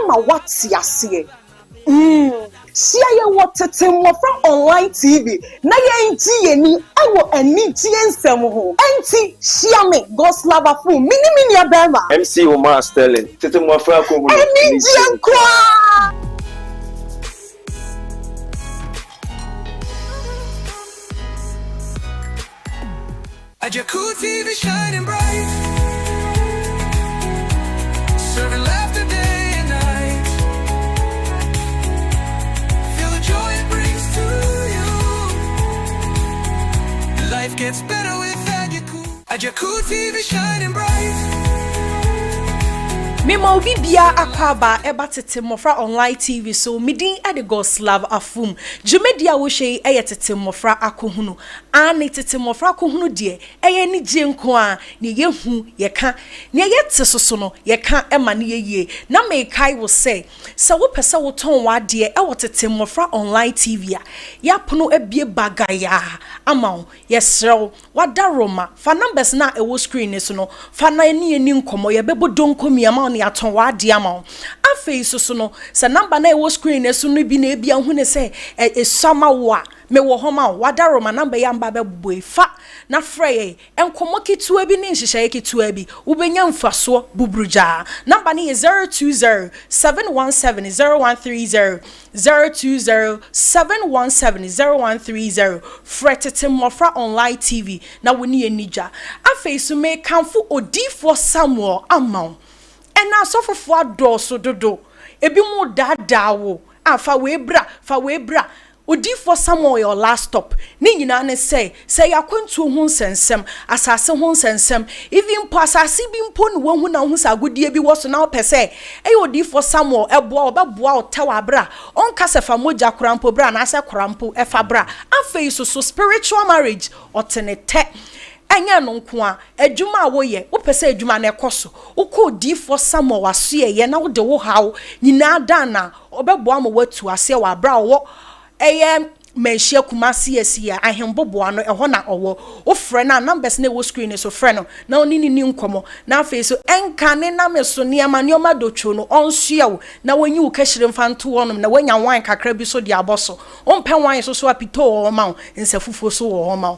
ama wati ase Shia ye what TETE MMOFRA online TV na ye nti ye ni ewo ani tie nsem ho enti shia me God's love fu mini abema MC Omar Sterling TETE MMOFRA ko hu ani die kwa A jacuzzi is shining bright, serving laughter day and night. Feel the joy it brings to you. Life gets better with a jacuzzi is shining bright. Memo bibia akwaba eba TETE MMOFRA online TV so midin e de God's love afum jumedia wo hwe e TETE MMOFRA akohunu ani TETE MMOFRA akohunu de e ni gye nko a ne yehu ye ka ne ye tesoso no ye ka e ma ne ye na me kai wo se wo pese wo ton wa de e wo TETE MMOFRA online TV a ya pono ebie bagaya ama ye srew wada roma fa numbers na e wo screen ne so no fa na ni nkomo ye bebo donkomi ama ne aton wa de ama afei so no se number na e wo screen ne so no bi na e bia hu ne se esama wo a me wo homa wada roma number ya mba bebo fa na frey enkomo kitua bi ne nhihye kitua bi wo benya mfaso bubruja number ne 020 717 0130 020 717 0130 TETE MMOFRA online TV na woni enija afei so me kanfo odifo Samuel amount ena sofofo adoso dodo ebi mu dadawo afa webra odifo Samuel your last stop ni nyina ne say yakwantu ho nsensem asase ho nsensem even po asase bi mpo ne wo hu na ho sagodie bi wo so na opese odifo Samuel eboa obeboa otawa abra onka sefa moja korampo bra na ase korampo efa bra afei so spiritual marriage otenete anya no nko a adwuma wo ye wo pese adwuma na ekoso wo ko difo Samuel waso ye na wo de wo hawo nyina dan na obeboa mo watu ase wa bra wo menhia kumasi esia ahemboboa no eho na owo wo frɛ na numbers na wo screen so frɛ no na oni ni nkomo na afei so enka ne na meso ne ama dotwo no onsua wo na wanyi wo kahire mfanto wonom na wanya wan kakra bi so de aboso ompɛ wan so apito wo ma nsafufo so wo ma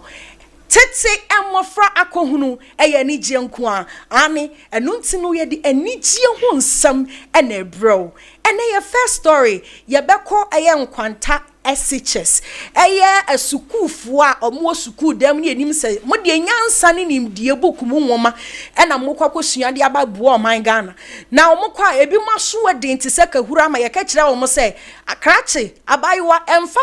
TETE MMOFRA akohunu eye ni gye nko a ani enu ntino ye di anigye ho nsam ena ebro ena ye first story ye beko eye Nkwanta SHS eye asukufo a omo suku dem ne enim se mo de nyansa ne nimdie book mu nwoma ena mo kwakosua de ababuo oman Ghana na omo kwa ebi maso wede ntise kahura ma ye ka kire omo se akrache abayiwa emfa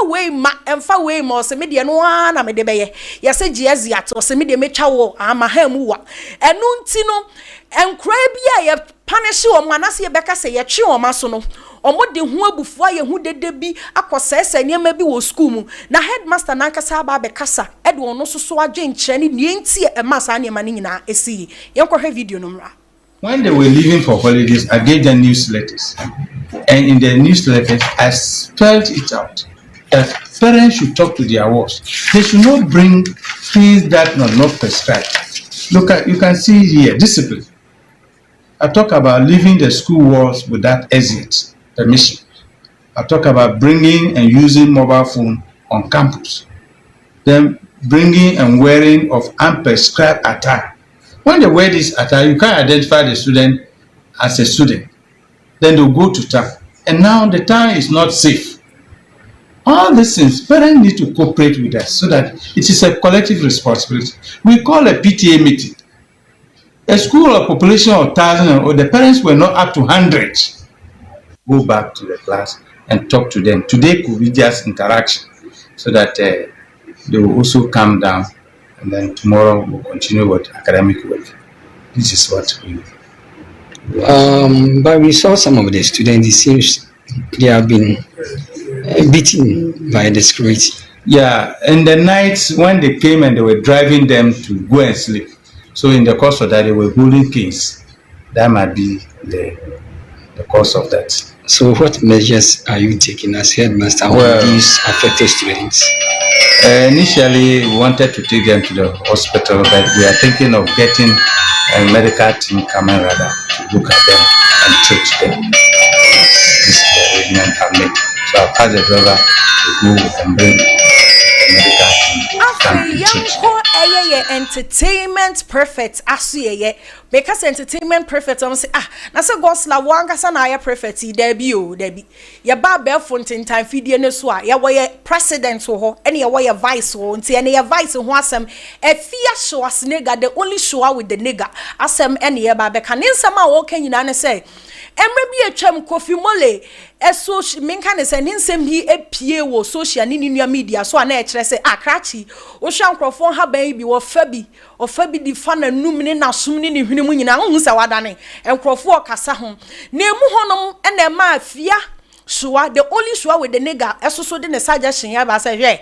wei ma o se me de no na me de beye ye se giezi ato se me de metwa wo ama ha mu wa enu nti no enkra bia ye punish o manase ye beka se ye twe o ma so no omode hu abufu aye hu dede bi akosese niam bi wo school mu na headmaster na nkasa ba be kasa ede ono soso adwen kire ni enti e ma sa niam ni nyina esi yenkohwe video no mra. When they were leaving for holidays, I gave them newsletters, and in the newsletters I spelled it out that parents should talk to their wards. They should not bring things that are not prescribed. Look at, you can see here, discipline. I talk about leaving the school walls without exit permission. I talk about bringing and using mobile phone on campus. Then bringing and wearing of unprescribed attire. When they wear this attire, you can't identify the student as a student. Then they'll go to town. And now the town is not safe. All these things, parents need to cooperate with us so that it is a collective responsibility. We call a PTA meeting. A school of population of 1,000 or the parents were not up to 100. Go back to the class and talk to them. Today could be just interaction so that they will also calm down, and then tomorrow we'll continue with academic work. This is what we do. But we saw some of the students, it seems they have been beaten by the security. Yeah, in the nights when they came and they were driving them to go and sleep. So in the course of that, they were holding kids. That might be the cause of that. So what measures are you taking as headmaster on these affected students? Initially, we wanted to take them to the hospital, but we are thinking of getting a medical team coming rather to look at them and treat them. men have made. So I'll pass the driver to go and bring the medical team. After young entertainment perfect asuye because entertainment perfect say na say gosla wanga sa na ya perfect debi o debi ya ba be fontin time fidie ne so a ya wo president ho ene ya wo vice ho nti ene ya vice ho asem efia show as nigga the only show with the nigga asem ene ya ba be kan nsem a wo kan nyina ne say emre bi atwam Kofi Mole eso menka ne say nsem bi epie wo social ni new media so na e kire say akrachi wo hwa nkrofo ha ban bi wo fa bi di fa na num ne na som ne hwene mu nyina hu sa wadane nkrofo kasa ho na emu honom ena ma afia showa the only showa with the nigga eso so de ne suggestion ya ba say hwe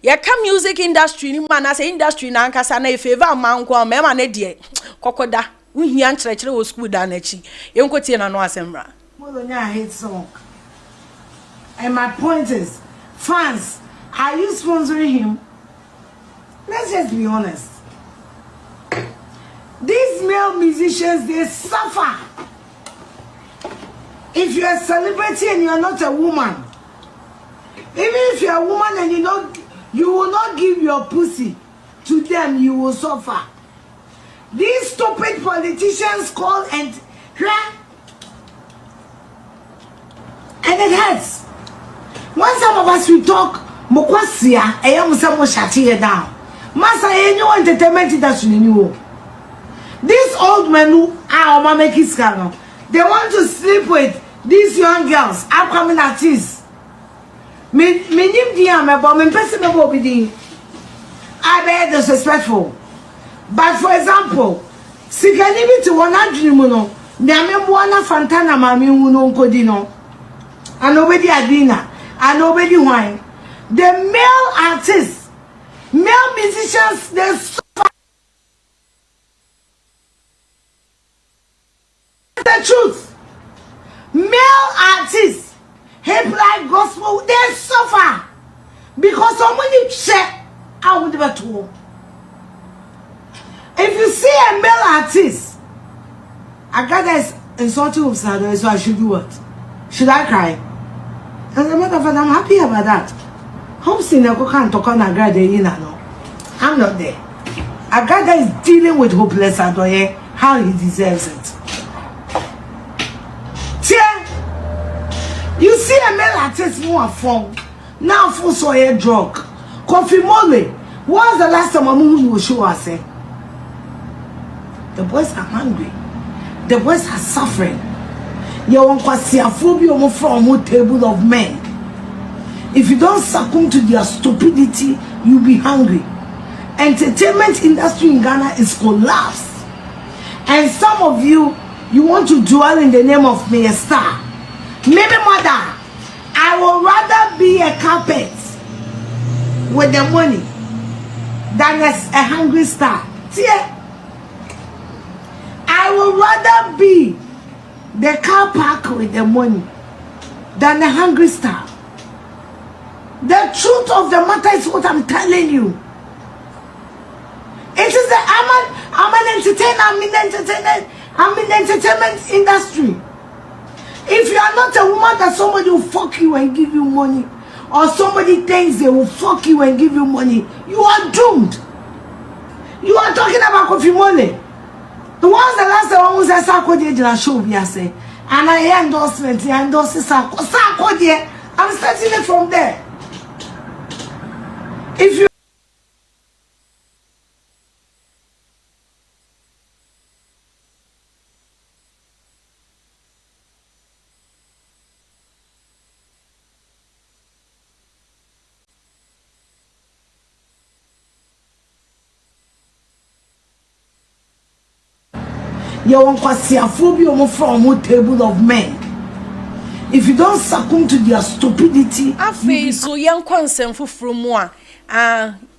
ya ka music industry ni man as industry na nkasa na e favor man ko me ma na de kokoda uhia nkyerɛkyerɛ wo school da na chi yenkotie na no asembra Molonya hate song. And my point is, fans, are you sponsoring him? Let's just be honest. These male musicians, they suffer. If you're a celebrity and you're not a woman, even if you're a woman and you will not give your pussy to them, you will suffer. These stupid politicians call and it hurts. When some of us we talk, Mokwasia, I am some shut here down. Massa, any entertainment industry in you. These old men who are mama kiskano, they want to sleep with these young girls, upcoming artists. Me diam about me person be I be disrespectful. But for example, sikanibi to 100 muno, nyame mwana fantana mami uno nkodino. And nobody adina, and nobody wine. The male artists, male musicians, they suffer. The truth. Male artists, hip like gospel, they suffer because somebody check out the battle. If you see a male artist, I got this insulting of Sado, so I should do what? Should I cry? As a matter of fact, I'm happy about that. Home seen I can't talk on Agada, no. I'm not there. Agada is dealing with hopeless Adoye, how he deserves it. You see a male artist more fun. Now for so a drug. Kofi Mole. When's the last time a movie will show us? The boys are hungry. The boys are suffering. You want to see a phobia from a table of men. If you don't succumb to their stupidity, you'll be hungry. Entertainment industry in Ghana is collapsed. And some of you want to dwell in the name of me a star. Maybe mother, I would rather be a carpet with the money than a hungry star. See, I would rather be the car park with the money than a hungry star. The truth of the matter is what I'm telling you. It is the I'm an entertainer. I'm in the entertainment industry. If you are not a woman that somebody will fuck you and give you money, or somebody thinks they will fuck you and give you money, you are doomed. You are talking about Kofi Mole. The ones that last one was a Sako de show me, I say, and I endorsement, I endorse Sako. Sako de, I'm starting it from there. If you want to see a phobia from a table of men. If you don't succumb to their stupidity, so young consent from moi.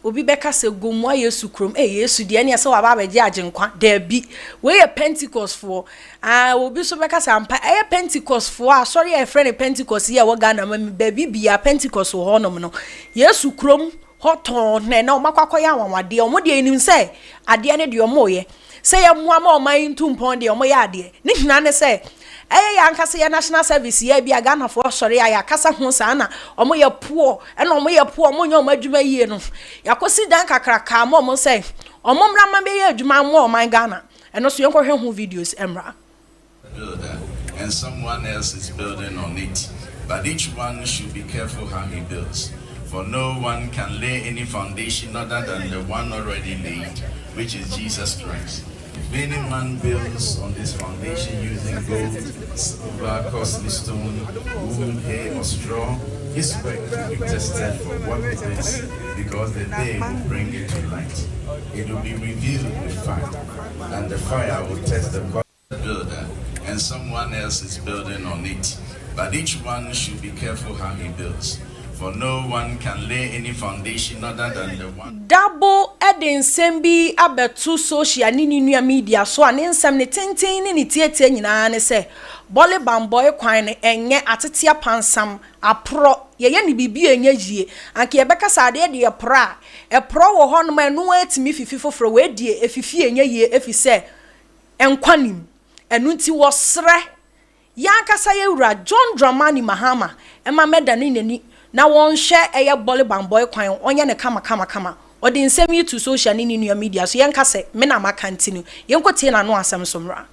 Obi beka se gomwa Yesu krom Yesu de ene se wa ba beje agenkwa da bi we ye Pentecost for obi so beka se ampa Pentecost for sorry e friend Pentecost ye wo Ghana ma ba bia Pentecost ho honom no Yesu krom hoton na o makwakọ ya wanwade o mo de enim se ade ne de o mo ye se ye mo ama o man ntumpon de o mo ya ade ne hina ne se ya nkasa ya national service ya bia Ghana for sori ya kasa ho sa na omo ye poor na omo ye poor omo nya omo adwuma yie no yakosi dan kakra ka mo say omo mra ma be ye adwuma mo o man Ghana eno so yenko hwe ho videos emra and someone else is building on it, but each one should be careful how he builds, for no one can lay any foundation other than the one already laid, which is Jesus Christ. If any man builds on this foundation using gold, silver, costly stone, wool, hay, or straw, his work will be tested for what it is, because the day will bring it to light. It will be revealed with fire, and the fire will test the builder, and someone else is building on it. But each one should be careful how he builds, for no one can lay any foundation other than the one. Double Eden Sembi abetu social ni media so anensem ne tenten ni tietie nyina ne se bole bamboy kwan ne enye atetia pansam apro ye ni bibi enye jie anke yebeka sade de pra e pro wo ho no ma no atimi fifi foforo we die efifi enye ye efise enkwanim enu nti wo sre yankasa ye wura John Dramani Mahama ema medani nani na won hye eye bole bamboy kwan onye ne kama or the same you to social in your media so yanka say me na ma continue yenko tie na no asem so mra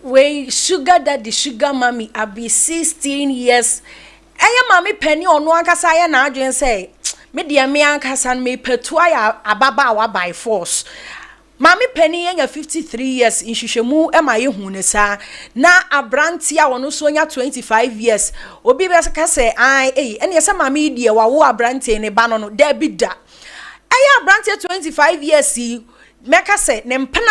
we sugar daddy sugar mommy abi 16 years aya mami penny onu ankasa ya na adwen say me dia me ankasa me petua ya ababa wa by force mami penny ya 53 years inhwehwemu e ma ye hu ne sa na abranti a wono so nya 25 years obi be ka say ai ene yesa mami die wa wo abranti ne ba no da bi da aya abranti 25 years meka say ne mpena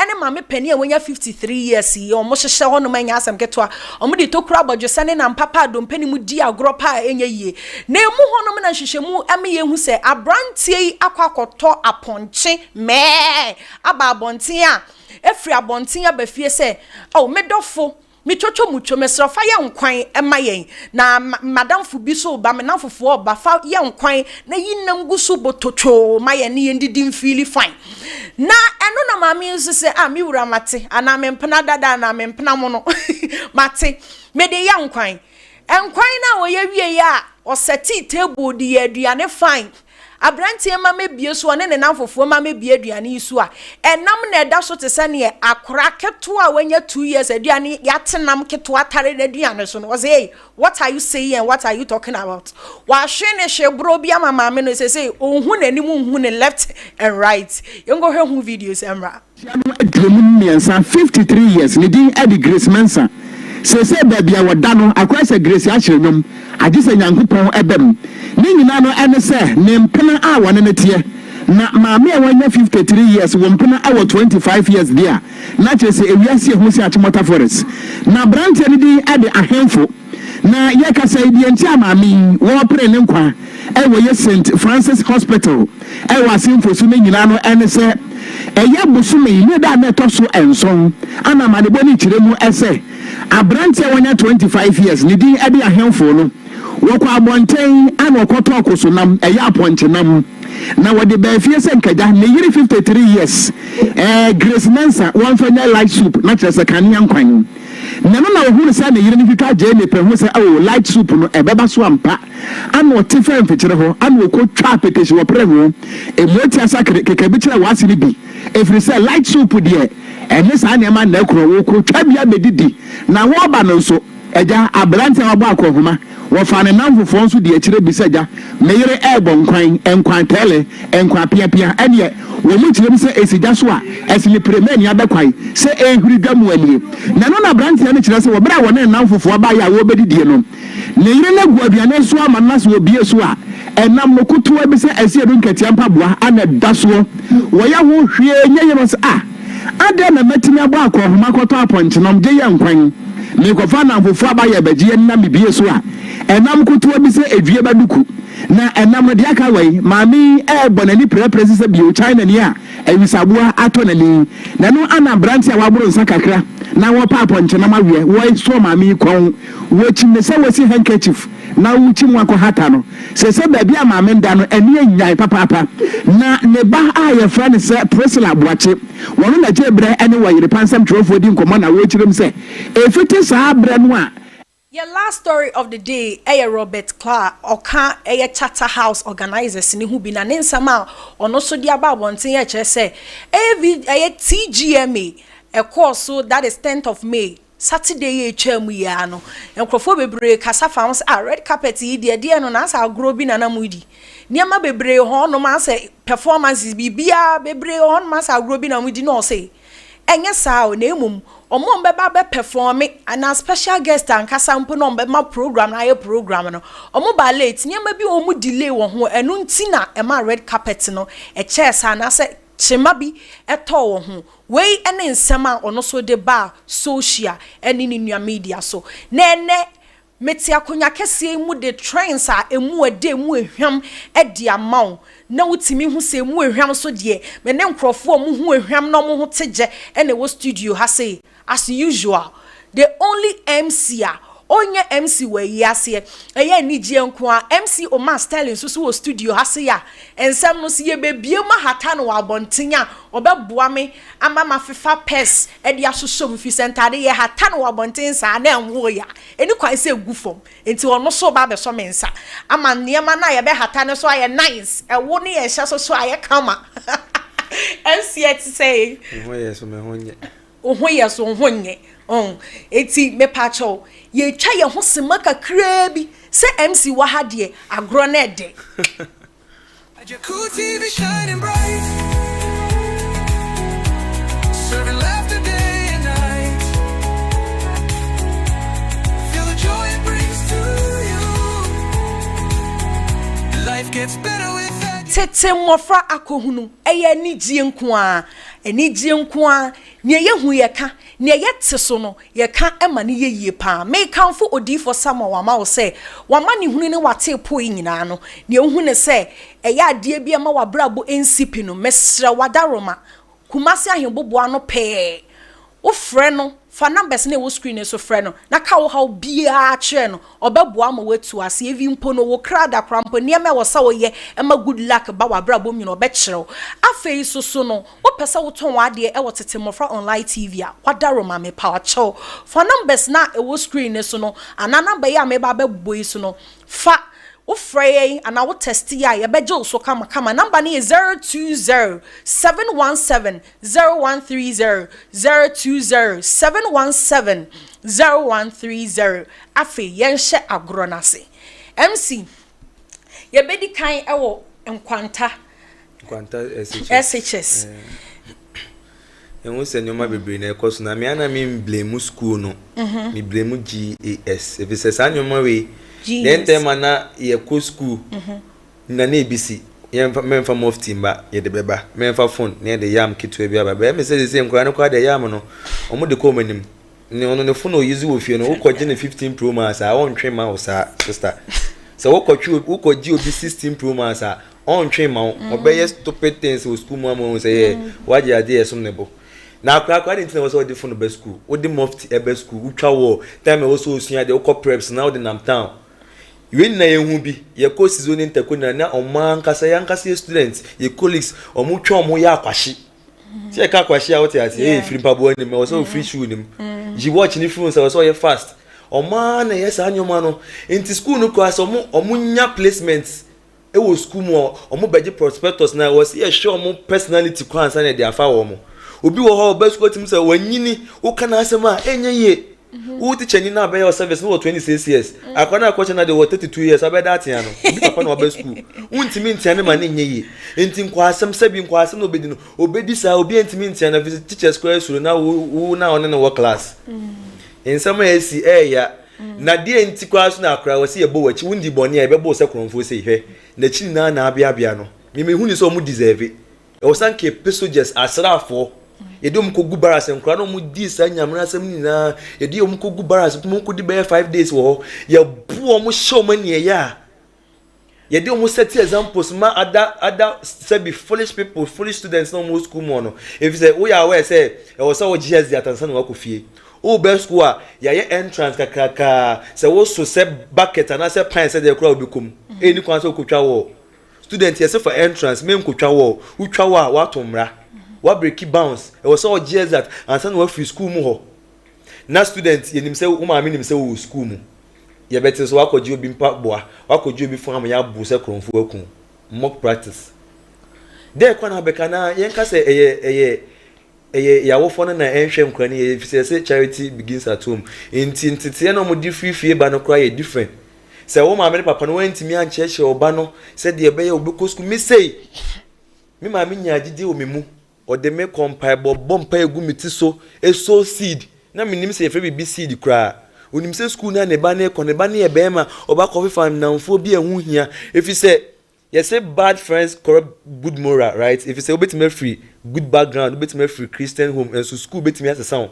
ene mame pani wonya 53 years yi omo hyehye ho no manya asem ketwa omo de tokura bodwesane na mpapa do mpani mu di agropa enye yie na emu ho no na hyehyemu ame ye hu se abrantie yi akwakoto aponche me aba abonten a efri abonten abafie se o medofo mitwotwo mutwo mesrafa ye nkwan ema yen na madam fu bi so ba me na fofo ba fa ye nkwan na yinam gusu bototwo ma ye ne yendidi mfili fine na eno na mami nso se mi wura mate ana mempena dada na mempena mo no mate me de ye nkwan na wo ye wie ya o seti table di aduane fine abrantie ma mebie so ne nanfofo ma mebie aduane isu a enam na eda so te sane akora keto a wanya 2 years aduane yatenam keto atare na aduane so no say what are you saying and what are you talking about wa hwe ne hwe bro bia mama me no say ohun nanim ohun ne left and right yengo hwe hu videos emra 53 years ne din Eddie Grace Mensa se babia woda no akwasa Grace ahyernyom agise nyankopon ebem ni nyina no ene se ne mpena a wone ne tie na maame a wanya 53 years wo mpena a 25 years dia na chese ewiase hu si Achimota Forest na branch ne di ade ahemfo na ye kasa idi enti amami wo pre ne nkwa e wo ye St Francis Hospital e wo asimfo su ne nyina no ene se eye busumi ne da na to so enson ana ma de boni kiremu ese abranti a wanya 25 years ne di ade ahemfo no wokwa abonten ana okoto akoso nam eye aponche nam na wode ba fie se nkaja ne yiri 53 years Grace Mensa one fanya light soup na chese kania nkwan na no na ohunu sa ne yiri ne fika je ne pe hu se light soup no ebeba so ampa ana otifa mfekire ho ana okotwa apetesi wo premo emoti asakre keke bi kire wase ne bi efri se light soup de ene sa ne ma na kro wo ko twa bia medidi na wo ba no so eja abrante abo akohoma wo fa ne namfofo nso de akire bisaja meyere ebo Nkwanta pia ene wo mu kirem se esija so a esile premeni abekwai se ehuri dwamu ani na no na abrante ne kire se wo bra wo ne namfofo aba ya wo bedidie no ne yire na gu aduane so ama na so obie so a enam no kutu abi se esi edu nkatia mpaboa ana daso wo ya ho hwie nyeye no se ade na matimi abo akohoma koto aponchenom je ye nkwan me ko fa na fufu aba ye bagie na mebie so a enam kutu abi se edwie baduku na enam de aka wai mami bonani prepare se bio China ni a ewisabua atonali na no ana branch a waburo nsa kakra na wo pa aponchenom awie wo so mami kon wo chimne se wo si handkerchief na wuchi mu akohata no se baabi a maame nda no eni anyai papa na ne ba a ye fra ne se Priscilla Boache wono na jebre ene wo yire pansam trofo di nkomo na wo chirem se efiti sa abre no a. Your last story of the day, Robert Clark, Oka, Charter House organizers, ni who been an insama, or no so dear Babontin, HSA, TGMA, a course so that is 10th of May. Saturday chemuyano and crofo kasa founds red carpet dear no nasa growing and amudi. Niama bebre hon no man say performances bibia bebre hon masa growing and we did not say. Enya sao nemum or mom beba performing and a special guest and casampo no my program na program no or mobile late niama bi omu delay won ho enuntina e ma red carpet no e chair sa na say Chimabi eto ho we ene nsema ono so de ba social ene ni nua media so nene meti akonya kese mu de trends a emu ade mu ehwam e de amaw na wutimi hu se mu ehwam so de me ne nkrofo mu hu ehwam no mu hu teje ene wo studio ha say as usual the only MC onye MC we yase eye ni gie nko a MC Oma Sterling so wo studio hase ya ensem no se ye bebie ma hata no wabontinya obeboa me ama mafefa pes e dia soso mfi center de ye hata no wabontin sa na enwo ya eni kwan se gufom enti ono so ba be so mensa ama niema na ye be hata no so aye nice e wo ne ye hye so aye kama MC et say ho yes me honye oho yes ohonye eti me pacho ye twa ye ho sema kakra bi se MC wa ha de agro na de TV shining bright, serving laughter day and night. Feel the joy it brings to you. Life gets better with that. TETE MMOFRA akohunu eye ni gie nko a eni gie nko a ne ye hu ye ka ne ye tse no ye ka ema ne ye yie pa me kanfo odifo sama wa ma wo se wa ma ne hunu ne wate po nyina no ne hu ne se eye ade bia ma wa brabo NCP no mesra wadaroma kumase ahembobo ano pe wo frɛ no fa numbers na wo screen so frɛ no na ka wo ha bia kyerɛ no obɛboa ma watu ase evi mpo no wo krada krampo ne ma wo sa wo ye ema good luck ba wa brabo mi no obɛkyerɛw afei so no wo pɛsɛ wo ton wade e wo TETE MMOFRA online TV a wadaroma me pa kyɛw fa numbers na wo screen so no ana number ya me ba bɛbɔ so no fa wo frey and I will test ya ye bejo so kama number ni 020 717 0130 020 717 0130 afi yenhye agro nase MC ye bedi kan ewo Nkwanta SHS enwo se nyoma bebre na ekoso na me ana me blame school no me blame GAS if se sa nyoma we then time na ye ko school na na ebisi ye memfa mufti mba ye de beba memfa phone na de yam kitwe bia baba me say say nkwa na kwa de yam no omo de ko manim ne ono ne phone o use wo fie no wo ko ne 15 Pro Max a won twe ma wo sa sister so wo ko ji obi 16 Pro Max a on twe ma wo be yes stupid things wo school mo mo say waje ade yesom ne bo na akwa dey tin wo so de phone be school wo de mufti e be school utwa wo time wo so osua de wo ko preps na wo de nam town when na yehu bi ye ko season interkona na oman kasa yankasa students ye colleagues omu twa omu ya akwahye se ka akwahye a wote ase eh free pabo ni me wo so free shoe ni ji watch ni phone so ye fast oman na yes anyoma no enti school no ko ase omu nya placements e wo school mo omu beje prospectus na wo se ye show omu personality kwansa na de afa wo mo obi wo ho be school team say wanyini wo kana asema enye ye Who teacher ni na be your service no 26 years. Akwana akwacha na dey 32 years abe that yan no. Obi papa na obe school. Untimi ntia ne ma ne nyeyi. Enti nkwasem sabi nkwasem no obedi no. Obedi sa obi ntimi ntia na visit teacher square suru na wo na one no work class. Ensama esi ya na die enti kwaso na akra wose ye bo wachi wundi bone ya be bo se kronfo se hwe. Na chi na abia no. Me hu ni so mu deserve. E wosanke pesojes asrafo yedom ko gubaras enkra no mu di sa nyamra asem ni na yedom ko gubaras mu ko di be 5 days wo ye bu mu show mani ya yedom set examples ma other say foolish people foolish students no mu school mo no if you say we are aware say e was so GS the atansan wa ko fie o be school a ya ye entrance kakaka say wo so say bucket and say pine say dey kura obikum eni kwan so ko twa wo student yes for entrance mem ko twa wo utwa wo a watomra what break bounce it was all years that and some were free school mu ho na student yenim say uma me nim say wo school mu ye better so wakoji obi mpa boa wakoji obi fun am ya bu say kronfu akun mock practice there kwa na beka na yen ka say eye ya wo fon na enhwe nkra ni ye say charity begins at home intintite na mo di free ba no kra ye different say wo ma me papa no wantimi an cheche oba no say de be ye obi ko school me say me ma me nya gide o memu or they make compare bompa egu miti so so seed na minim say free be seed kra onim say school na ne ba na ekọ ne ba na e be ma oba coffee farm na mfo bi ehu hia if you say bad friends corrupt good moral, right? If you say obetime free good background obetime free Christian home and so school betime as sound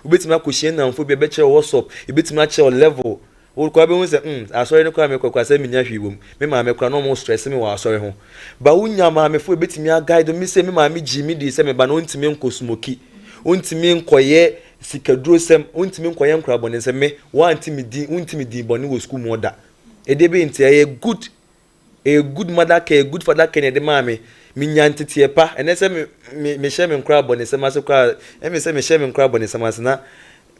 obetime akohie na mfo bi be che WhatsApp obetime che level o kwa be hu say asori ne kwa me kwa say minya hwibom me ma me kwa no mo stress me wa asori ho ba unya ma me fo betimi a guide me say me ma me gi me di say me ba no ntimi nko smoky ntimi nkoye sikaduro sem ntimi nkoye nkra bone say me wa ntimi di bone wo school mo da e de be ntia a good mother care good father care de ma me minya ntete pa ene say me share me nkra bone say ma se kwa me say me share me nkra bone say ma se na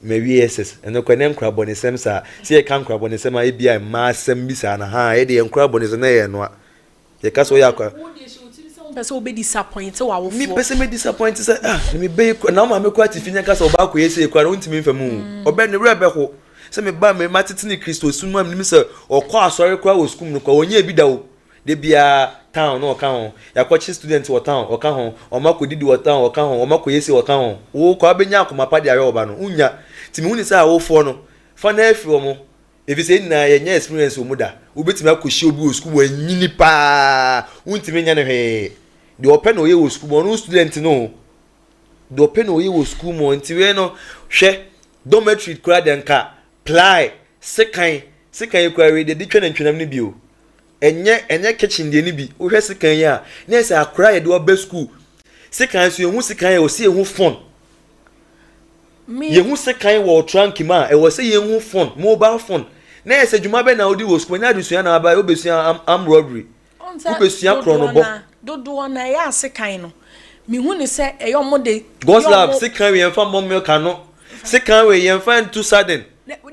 me VSS eno kwa nkra bone sem sa se e kan nkra bone sem a bia ma sem bi sa na ha e de nkra bone sem na ye no a ye ka so ya kwa person will be disappointed wa wo me person me disappointed say me be na ma me kwa tifinya ka so ba kwa yesi kwa no ntimi mfamu obe ne rebe ho se me ba me matitini Kristo sunu am ni se okwa asori kwa wo school no kwa onye bi da wo de bia town no ka ho ya kwa chi student wo town o ka ho o ma ko didi wo town o ka ho o ma ko yesi wo ka ho wo kwa benya akoma pa de ayo oba no unya timi huni say wo fo no fa na afi wo if you say na ye nya experience wo muda wo betimi akohie obi wo school wo nyini pa untimi nya ne hwe de open no ye wo school no student no de open no ye wo school mo nti we no hwe dormitory kura den ka ply sekan kura we de twa na ntwenam ne bio enye kitchen de ni bi wo hwe sekan ya na say akura ye de oba school sekan so ehu sekan ye o se ehu phone yehu sekan wo trunk ma e wo se yehu phone mobile phone na ese djuma be na odi wo school na adusua na aba obesua am robbery obesua kronobo dodo na ya sekan no mi hu ni se eyo mo de God's love sekan we yemfa mom milk ano sekan we yemfa too sudden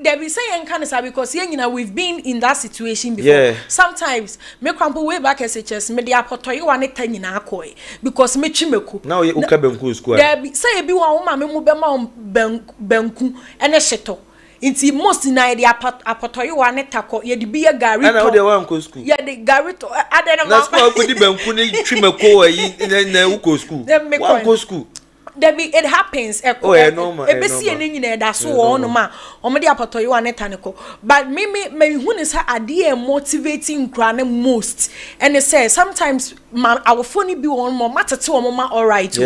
they be saying kind of because we've been in that situation before. Yeah. Sometimes me crumple way back SHS me dey apoto you wan eta nyina akoi because me chimeku now you uka benku school there be say be one woman me mu be ma benku ene hyeto inti most na dey apoto you wan eta ko ye dey be a gari to na we dey wan go school ye dey gari to adena ma na school ko di benku ni chimeku yi na uko school wan go school it happens normal ebesi ene nyina da so won ma omde apoto you aneta ne ko but me hu ne say ade motivating kra ne most and it says sometimes our phone be one more matete wo ma all right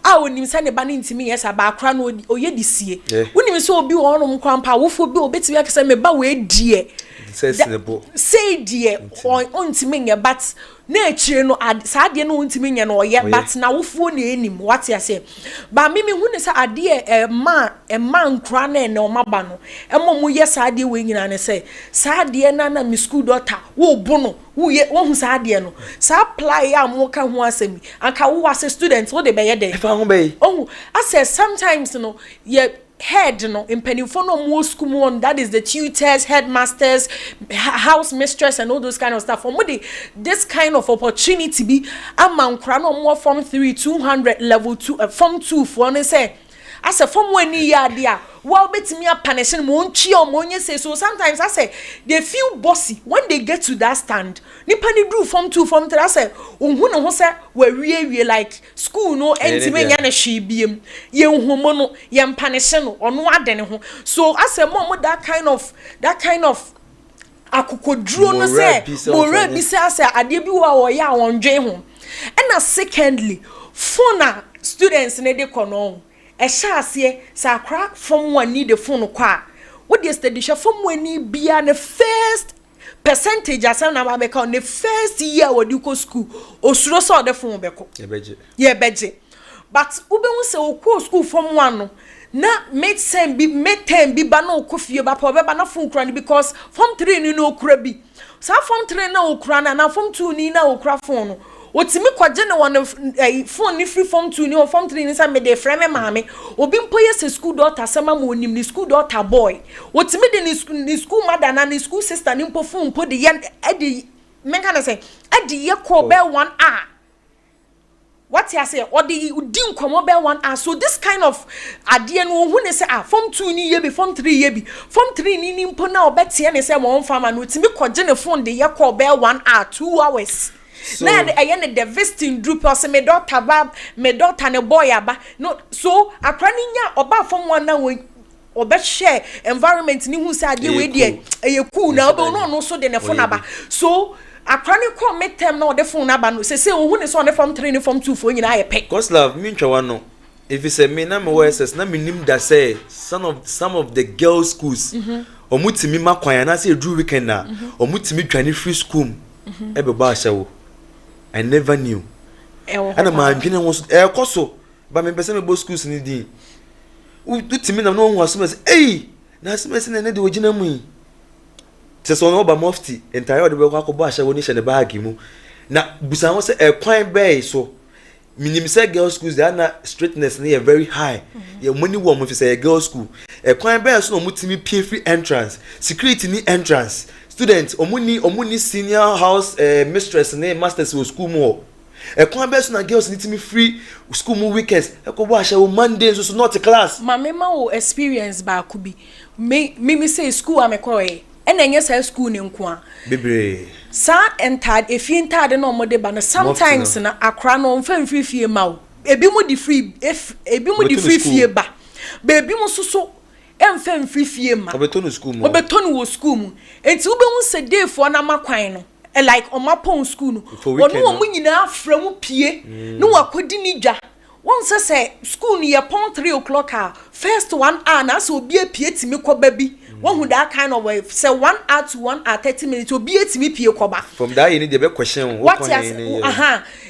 onim say ne ba ne ntimi yes aba kra no oye disie onim say obi won no kwampa wo fo bi obetimi akese me ba we die say die on ntimi nye but na echire no saade no ntimi nye no oye but na wofuo na enim what you say ba me hu ne say ade ma nkra na ne o maba no emom ye saade we nyina ne say saade na mi school daughter wo bono wo ye wo hu saade no sa apply am wo ka ho asemi anka wo was a student wo de be ye de fa ho be I say sometimes no ye head no impenifo no mo school one that is the tutors, headmasters, house mistress and all those kind of stuff for this kind of opportunity be amount no more from 3 200 level 2 from 2 for no say As a form when ya well bet me a punishing monchi or monye say so sometimes I say they feel bossy when they get to that stand. Nipani do form 2 form 3 I say unhuna ho say we like school no entime ya na hwe biem ye nhomo no ye punishing no ono adene ho. So I say mom that kind of akokodro no say more bi say ade bi wa wo ya wondwe ho. And secondly phone students ne de kono e shaase sa crack from one need the phone kwa what the study from when ni bia the first percentage asem na ba on the first year we do school osuro so the phone beko ye beje but ube hu se okọ school from one no na made time bi ba na okofie ba pa ba na phone kura because from 3 ni no okura bi sa from 3 na okura na from 2 ni na okura phone no otimi kwaje ne one phone ni free form 2 ni or form 3 ni sa me de frame maame obi mpoye se school daughter sama mo onim ni school daughter boy otimi de ni school mother na ni school sister ni mpo phone mpo de ye edi menka na say edi ye ko be 1 hour what you say or the din komo be 1 hour. So this kind of adie no hu ne say form 2 ni ye bi form 3 ye bi form 3 ni mpo na obetie ne say mo mfama no otimi kwaje ne phone de ye ko be 1 hour 2 hours. So, now the vesting group or say me daughter bab me daughter ne boy aba no so akrani nya oba from one na we obe share environment ni hu say ade we dey e cool na obe no so de ne phone aba so akrani come make them na the phone aba no say hu ne so on from 3 ni from 2 for nyina ye pe cause love me ntwa no if you say me na me SS na me nim da say some of the girls schools omutimi makwan na say do weekend na omutimi twane free school ebe ba ashawo I never knew. And my opinion was koso. But me person me both schools ni din. U timi na no hu asome say, "Hey, na asome say na de ogina mu." Se so no ba mufti entire de be kwakobo ahya woni hye ne bag mu. Na busan wo say kwan be so. Minim say girls schools they are na straightness na very high. Ye money wo mo fi say girls school. Kwan be so no mutimi pay free entrance, security ni entrance. Students omuni senior house mistress ne masters wo school mo kwan be so na girls need me free school mo weekends ko bo ahia wo Mondays so not class mama wo experience ba ku bi me say school amekọ e na enye say school ni nko a bebre sa entad if you entad na omode ba no sometimes na akra no mfa free ma wo ebi mu di free if ebi mu di free fie ba baby mu so emfem free fie ma obeto school wo school mu enti ube hu se day for na makwan no like on my pon school no onu o munyina afra mu pie no wakodi ni dwa won say school ni ye pon 3 o'clock first 1 hour na so obi apie timi koba bi won hu that kind of way say 1 hour to 1 hour 30 minutes obi etimi pie koba from that you need the question what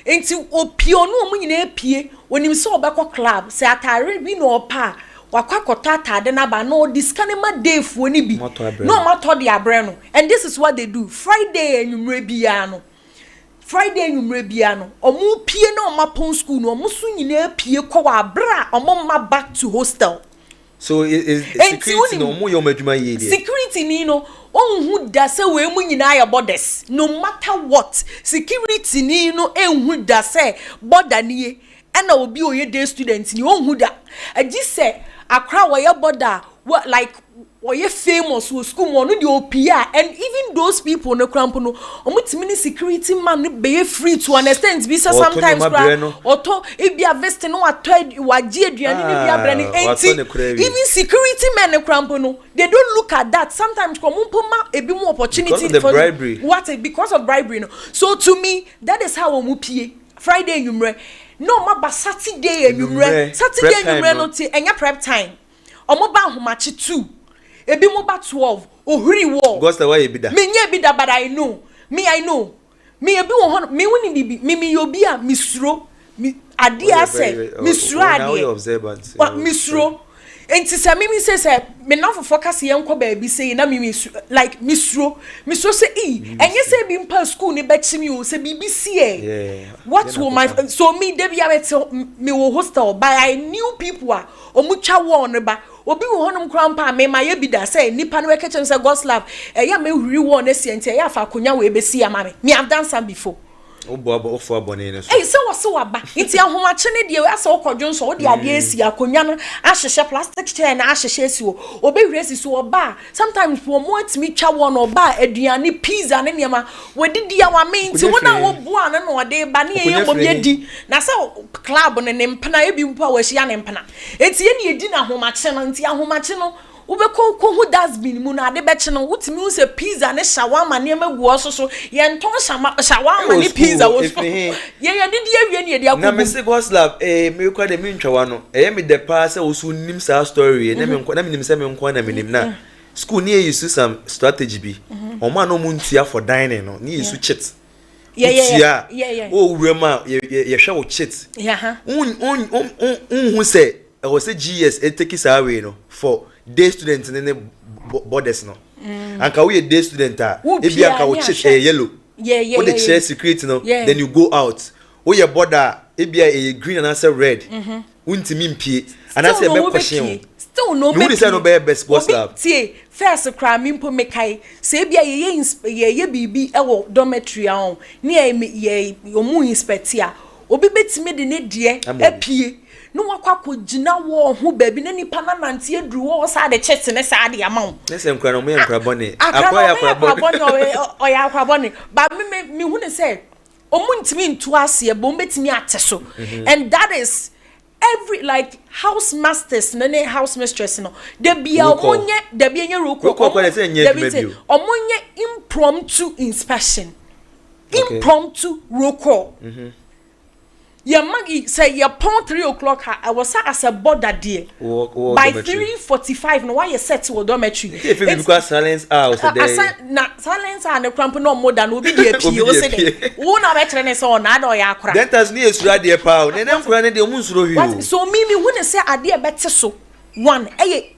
enti opie onu o munyina apie onim se obekọ club say atare bi no opa wakwakota atade na ba no discanema day fu ni bi no matter the abreno and this is what they do Friday enumre bia no omu pie na omapon school no omu su nyina pie kwa abra omu ma back to hostel so is security no omu yo madwuma ye dia security ni no onhu da se we mu nyina ya borders no matter what security ni no enhu da se border ni na obi oye day student ni onhu da agi se akra wo ye border like oye famous wo school mo no the opia and even those people no crampo no omutimi security man no be free to understand be sometimes auto e bia vest no atod waje aduane ni bia brani enti even security men no crampo no they don't look at that sometimes come ma ebi mu opportunity for bribery. Because of bribery no so to me that is how omupie Friday numre no ma ba Saturday numre no ti enya prep time omo ba homachi 2 ebi mo ba 12 ohuri wo God's the way you be that me nye bi da but I know me ebi wo hon me woni bibi me yobi a misro mi ade ase misro ade misro enti se me say me na focus ye nko ba bi say na me like misro say enye say bi mpa school ni bechi mi o say BBC what will my so me dey be me wo hostel but I knew people a omutwa won ba obi wo honum krampa me ma ye bi da say nipa no ekechem say God's love ya me huri won na siente ya fa konya we be si ama me have done some before Obo ofo abone ne so. Eh, so was so aba. Nti ahomache ne de asa okodwo nso wo de ade asi akonwa no ahyehye plastic chair na ahyehye asi wo. Obe wiresi so oba. Sometimes for mo atimi twa wo no oba aduane pizza ne niam wodidi ya wa me nti wo na wo boa ne no de ba ne ye bom ye di. Na se club ne mpena ebi mpo a wahia ne mpena. Enti ye ne edi na ahomache no nti ahomache no ubeko ko hu dustbin mu na ade beche no wutimi hu se pizza ne shawarma ne magu oso so ye nton shawarma ne pizza wo so ye didi awie ne ye dia ko na me se goslab me kwa de me ntwa no me de pa se wo so nim sa story na me nkwa na me nim se me nkwa na me nim na school ne use some strategy bi o ma no mu ntua for dining no ne use chit yeah o wurema ye hwe wo chit hu se e wo se GS e take sa away no for day students in the borders no. Anka we a day student ebi anka wo chit yellow. Yeah. What the chair secret no. Then you go out. O your border ebi a green and answer red. Untimi mpie. And answer be question. Still no be. You say no be best sports lab. Tie first cry me mpo mekai. Se ebi ye bibi e wo dormitory a ne ye omu inspector. Obi betime de ne die apie. No wakwa gina wo ho baby na nipa na nante aduru wo sa de chete ne sa de ama wo nese nkra no me nkra bone akwa bone o ya akwa bone ba me hu ne say omuntimi ntu ase bo mbetimi ateso and that is every like house masters ne house mistress no de bia omonye de bia nye roko omonye impromptu inspection impromptu roko your magi say your pon 3 o'clock I was as a border there by 3:45 no why you set to dormitory if because silence house na silence and the cramp no more than obi dey pie o say wo na be kire ne so na do ya akra that has near sura dey pa ne nkura ne dey mu nsuro hi so me who say ade e bete so one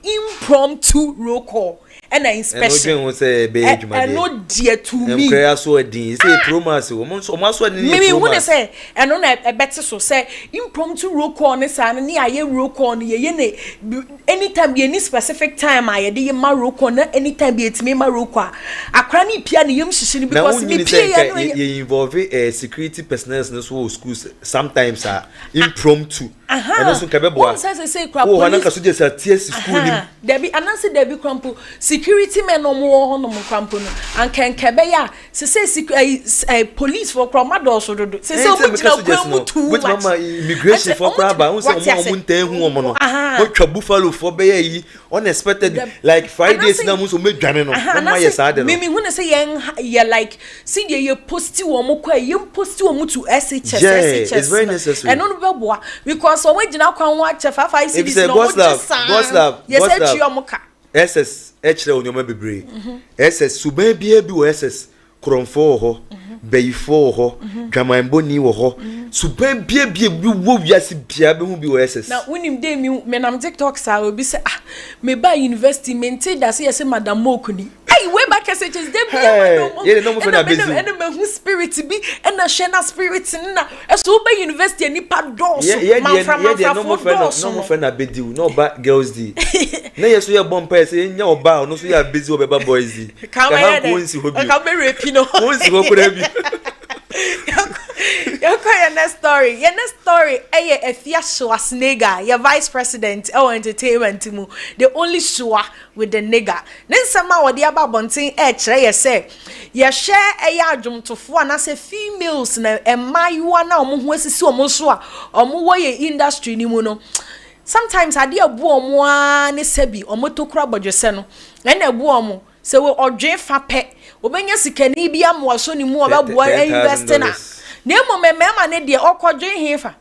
impromptu roll call and an inspection and no dear to me prayer so din say promise wo mo so ni me who say and no na e better so say impromptu roll call ne sa ne aye roll call ne ye ne anytime ye any specific time aye de ye ma roll call na anytime ye timi ma roll call akra ni pia ne yem hihye ni because me pia ye involve security personnel in so schools sometimes are impromptu and also kabebo say oh na ka so je sa TS school ni Debbie anansi Debbie crumple security men no more no crumple no and can kebeya say police for cromado so do say which mama immigration for craba won say mo ntan hu omo no o twa buffalo for be yi unexpected like Fridays na mo so medwane no mama yes ade no me hu say ye like see ye posti wo mo kwa ye posti wo mo to SHS it's very necessary and no be boa because so we gina kwan wa che 5 cities no go slap yes e chi omo ka SS echre onyoma bebre SS suban bia bi wo SS kromfo ho beyifo ho dwamanbo ni wo ho suban bia bi wo wiase bia be hu bi wo SS na unim dey me nam TikTok sa obi say me ba university maintain that say yes madam Mokuni hey we back SHS dey bia no mo fe na bezi and me hu spirit bi and na shena spirit na so ba university ni pa dos man from no mo fe na bedi no ba girls di na yeso ye bomb pass nya oba no so ya bezi obeba boys di ka go nsi hobi ka be repi no nsi go kura bi your next story Efia Schwarzenegger your vice president entertainment mu the only sure with the nigger nensema wo de ababonten kire ye say ye share adwomtofo ana say females na emayiwa na omo ho asisi omo so a omo wo ye industry ni mu no sometimes ade abu omo a ne sabi omo tokura bodwese no na abu omo se we odwe fa pe obenya sikani bia mo so ni mu obabua invest na emo mema ne de okodwe hefa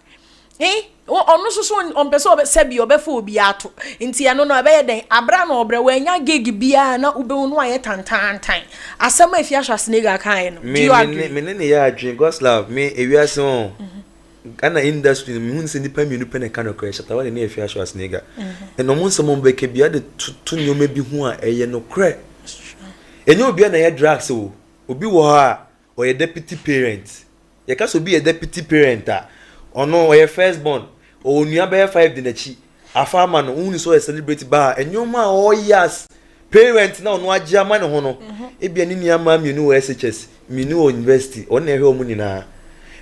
onu so on pese obesabi obefa obi ato nti ya no ebe den abra na obra wanya gig bia na ubeu no aye tantantan asema Efia Schwarzenegger kan no me ne ya adwen goslove me ewiase on Ghana industry me hun se nipa mienu pene kan okra chata wale ne Efia Schwarzenegger eno mo nso mo beke bia de to nyoma bi hu a eye no kra enyo obi na ye drugs o obi wo ha o ye deputy parent ye ka so bi ye deputy parent a ono o ye first born o nua be 5 de nachi afama no unu so celebrate ba enyo ma o yes parent na ono agya ma ne ho no e bia ni nua ma mienu wo SHS mienu wo university o na ehwe omu nyina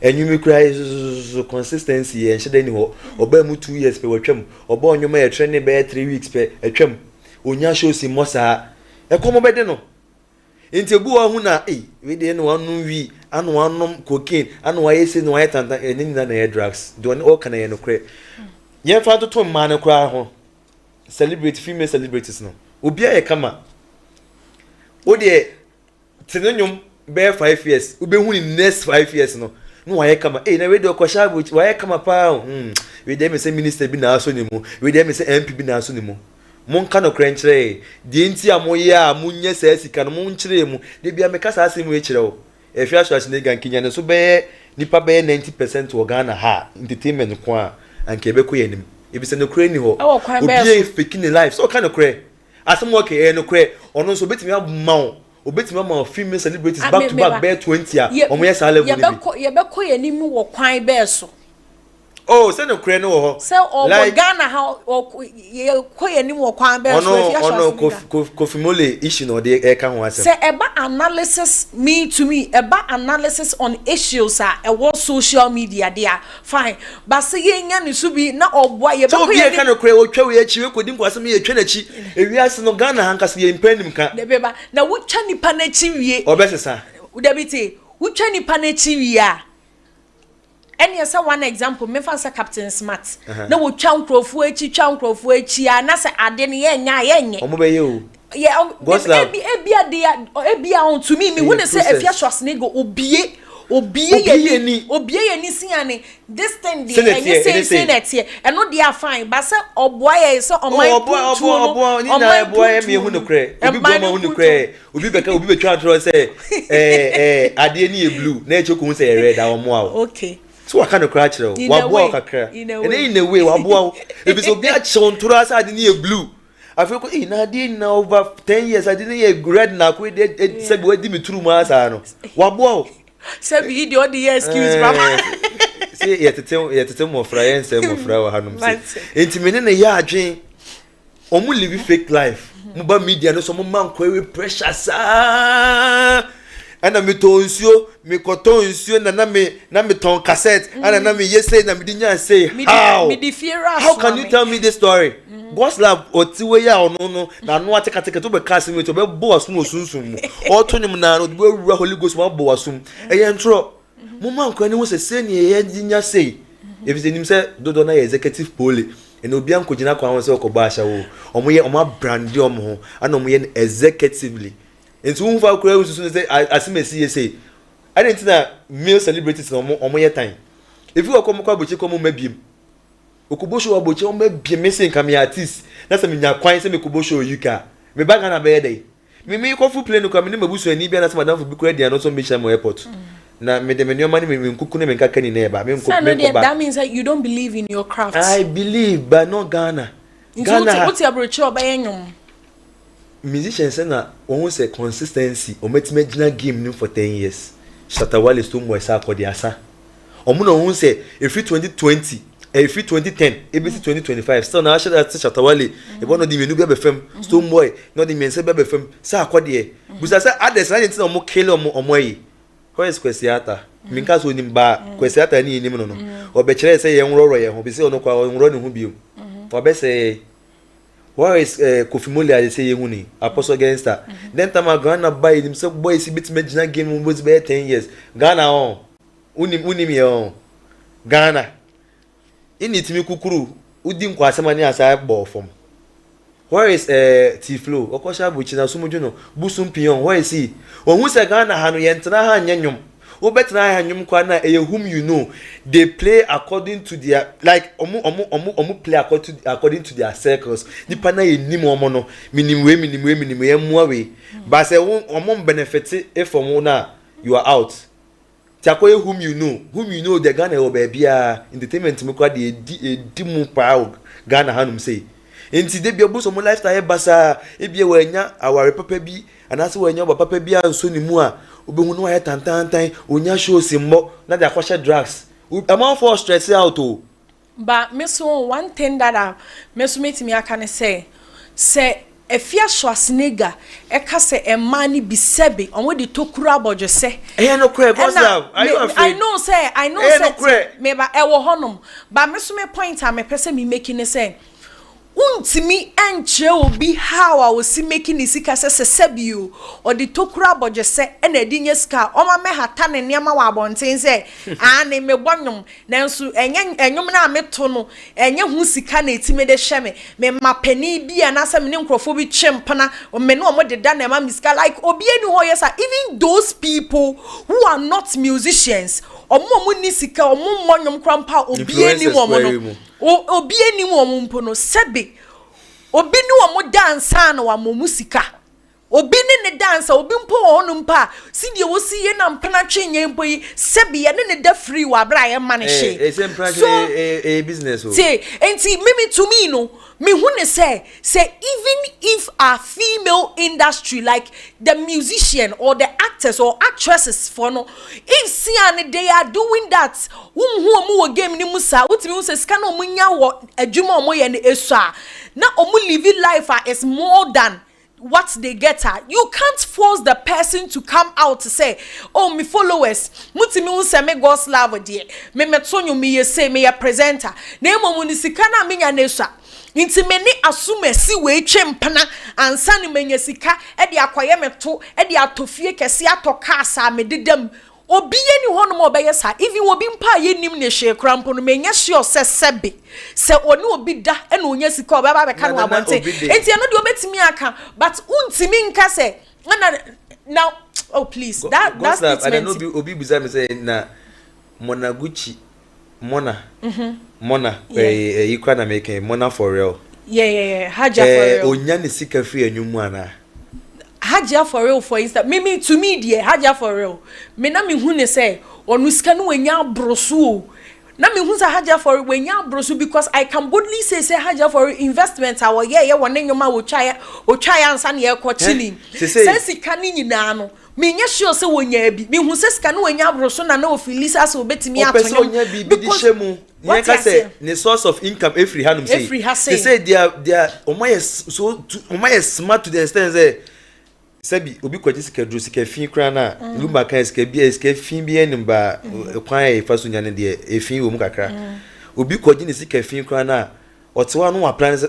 and you may cry so consistency and shade any ho oba mu 2 years per watcham oba onyoma e training be 3 weeks per atwam onya show si mosa e komo be de no enti bu hu na we de no anu wi anu anom cocaine anu wa yesi no wa tanta eni na na drugs do all kana ye no kre ye fa to man no kra ho celebrate female celebrities no obi a ye kama o de tenonyum be 5 years ube hu ni next 5 years no wa ye kama na we de okosha bu wa ye kama pa we de me say minister bi na aso ni mu we de me say MP bi na aso ni mu mon kano krenchre de enti amoye a munye sa sika no mon kyere mu de bia me kasa asem we kyere o efia so asine gankinya ne so be nipa be 90% wo Ghana ha entertainment ko a anke be ko yanim e bi se no kre ni ho obi fake in life so kind of kre asem wo ke no kre ono so betimi amawo obetimi amawo female celebrities back to back be 20 a omo yes level ni ye be ko yanim wo kwan be so. Oh, send a crane or like Ghana how ye koye ni mo kwan be so if you no Kofi Mole issue no dey e kan ho say eba analysis to me eba analysis on issues e wo social media there fine but say ye nya ni so bi na oboa ye be koye so bi kan okre wo twa we achi we kodi nkwasem ye twa na chi ewiase no Ghana hankase ye mpanim ka de beba na wo twa nipa na chi wie obesesa wo debiti wo twa nipa na chi wie a any one example me fancy Captain Smart na wo twa nkrofo echi na say ade ne ye nya omo be ye o ebia on to me when say efia swasne go obie ye ni siane this thing dey and say that here and no dey fine but say oboa ye so o my oboa ni na oboa ye me hu no kre obi bo ma hu no kre obi betwa tro say ade ni e blue na eche ko hu say red a omo a okay so what kind of crash ro wabo kakra in a way wabo if it's obi a chontura say ade ni e blue I feel ko na ade na over 10 years ade ni e red na ko e say we di me turu ma asa no wabo say be the other excuse brother say yetete mmofra yen say mmofra wa hanum say enti me ne na ya adwen omu live fake life mu ba media no so mo man ko we pressure sa ana me to nsuo me koto nsuo na me ton cassette ana na me yesay na me di nya say how can you tell me this story God's love otiwe ya ono no na no atekateke to be cast me to be bo asum osunsun mu o to nyum na no be wura Holy Ghost ma bo asum eye ntro mo man ko ani wo se ne ye di nya say if it nim say dodo na executive pole and obi an ko gina kwa won say okoba asha wo omo ye omo brand omo ho ana omo ye executively into who for crowd to say asimesi say I didn't know male celebrities omo ye time if you come kwa bochi come mabiem okubosho wa bochi omo mabiem me say come artist na say me nya kwan say me kubosho yuka me bag na be dey me ko fu plane ko me mabusu ani bia na say madam fu bi kura dia no so me shame airport na me de me nyoma ni me nkuku ne me nkaka ni na eba me nkuku me ko ba that means that you don't believe in your craft. I believe but not Ghana what you broche obayanyum musicians say na won say consistency o metima gina game nim for 10 years Shatawale Stoneboy sa akodi asa omo no won say every 2020 every 2010 ebisi 2025 still na Shatawale e bono di menu be fam Stoneboy no di mense be fam sa akodi e busa say others na nti na omo kill omo yi ho is kwesiata minka so nim ba kwesiata ni nim no no obekire say ye nroro ye ho bi say ono kwa nroro ne ho bio obese where is Kofi Mole I say yehuni apostle gangster then time Ghana buy himself boy si bit magina game mo be 10 years Ghana on unim ye on Ghana initimi kukuru udi nkwa asema ni asa bo form where is T-Flow okosha buchi na sumuju no busum pion where is he ohun se Ghana ha no yentna ha nyanyum wo betra ha nyum kwa na whom you know they play according to their like omu play according to their circles nipa na enim omo no minim we muawe but say omo benefit if omo na you are out takoye whom you know the Ghana o ba bia entertainment me kwa de di mu pa Ghana hanum say enti de bia bu so mo lifestyle basa e bia wanya aware papa bi anase wanya papa bi anso ni mu a obehu no aye tantantan onya show simbo na de akwashe drugs am for stress out o but me so one thing that me so meet me aka say Efia Schwarzenegger eka se emani bisebe onwe de tokura bodwese no kre gossip are you afraid I know say meba ewo honom ba me so me point am me pese me making say untimi enche obi how I was making isika se sebio or the tokura bodwese ena edinye ska o ma me hata ne niam wa abonten se ane me bonwom nanso enyom na meto no enye hu sika na etime de hye me mapani bia na se me ne nkrofo bi chempana o me no mo de da na ma miska like obi eni ho yesa even those people who are not musicians omo ni sika omo monwom krampa obi eni wo mo no obi eni wo mo mpo no sebe obi ni wo mo dance na wa mo musika obi ni ne dance obi mpo ono mpa sidie wo si ye na mpana twenye mpo yi sebe ye ne da free wa bra ye ma ne she so business o say enti mimi to me no me who ne say even if a female industry like the musician or the actors or actresses for no if see and they are doing that who wo game ni musa utimi wo say ska na omunya wo adwuma omo ye ne esua na omu living life is more than what they get at. You can't force the person to come out to say, oh, me followers, mutimi unse me God's love dear. Me metonyo me ye say me ya presenter. Nemo munisikana minya nesha. Inti meni asume si we chempana ansa ni menye sika edi akwaye meto edi atofie kese atoka asa me dedem. Obi ye ni hono mo be yesa even obi mpa ye nim ne hye krampo no menye sure se sebe se oni obi da e na onya sika oba ba ka no abonte enti eno de obetimi aka but untimi nka se now oh please that's it I don't know obi buza me say na Monaguchi Mona ikwa na make Mona for real yeah Haja for real onya ne sika free anyumu ana Haja for real for instance me to me dear Haja for real me na me hu ne say onu sika no wenya broso na me hu say Haja for wenya broso because I can boldly say Haja for investment our yeah wona nyoma wo twa ansa na ye ko chilling say sika ni nyina no me nya sure say wonya bi me hu say sika no wenya broso na na ofilisa so betimi atonyo onya bi di shemu you can say the source of income every hanum say they are omo smart to the extent say Sabi obi kwaji sika dro sika fin kra na lumba kan sika fin bi enimba kwan e faso nya ne de efin wo mu kakra obi kwaji ne sika fin kra na otewa no wa plan say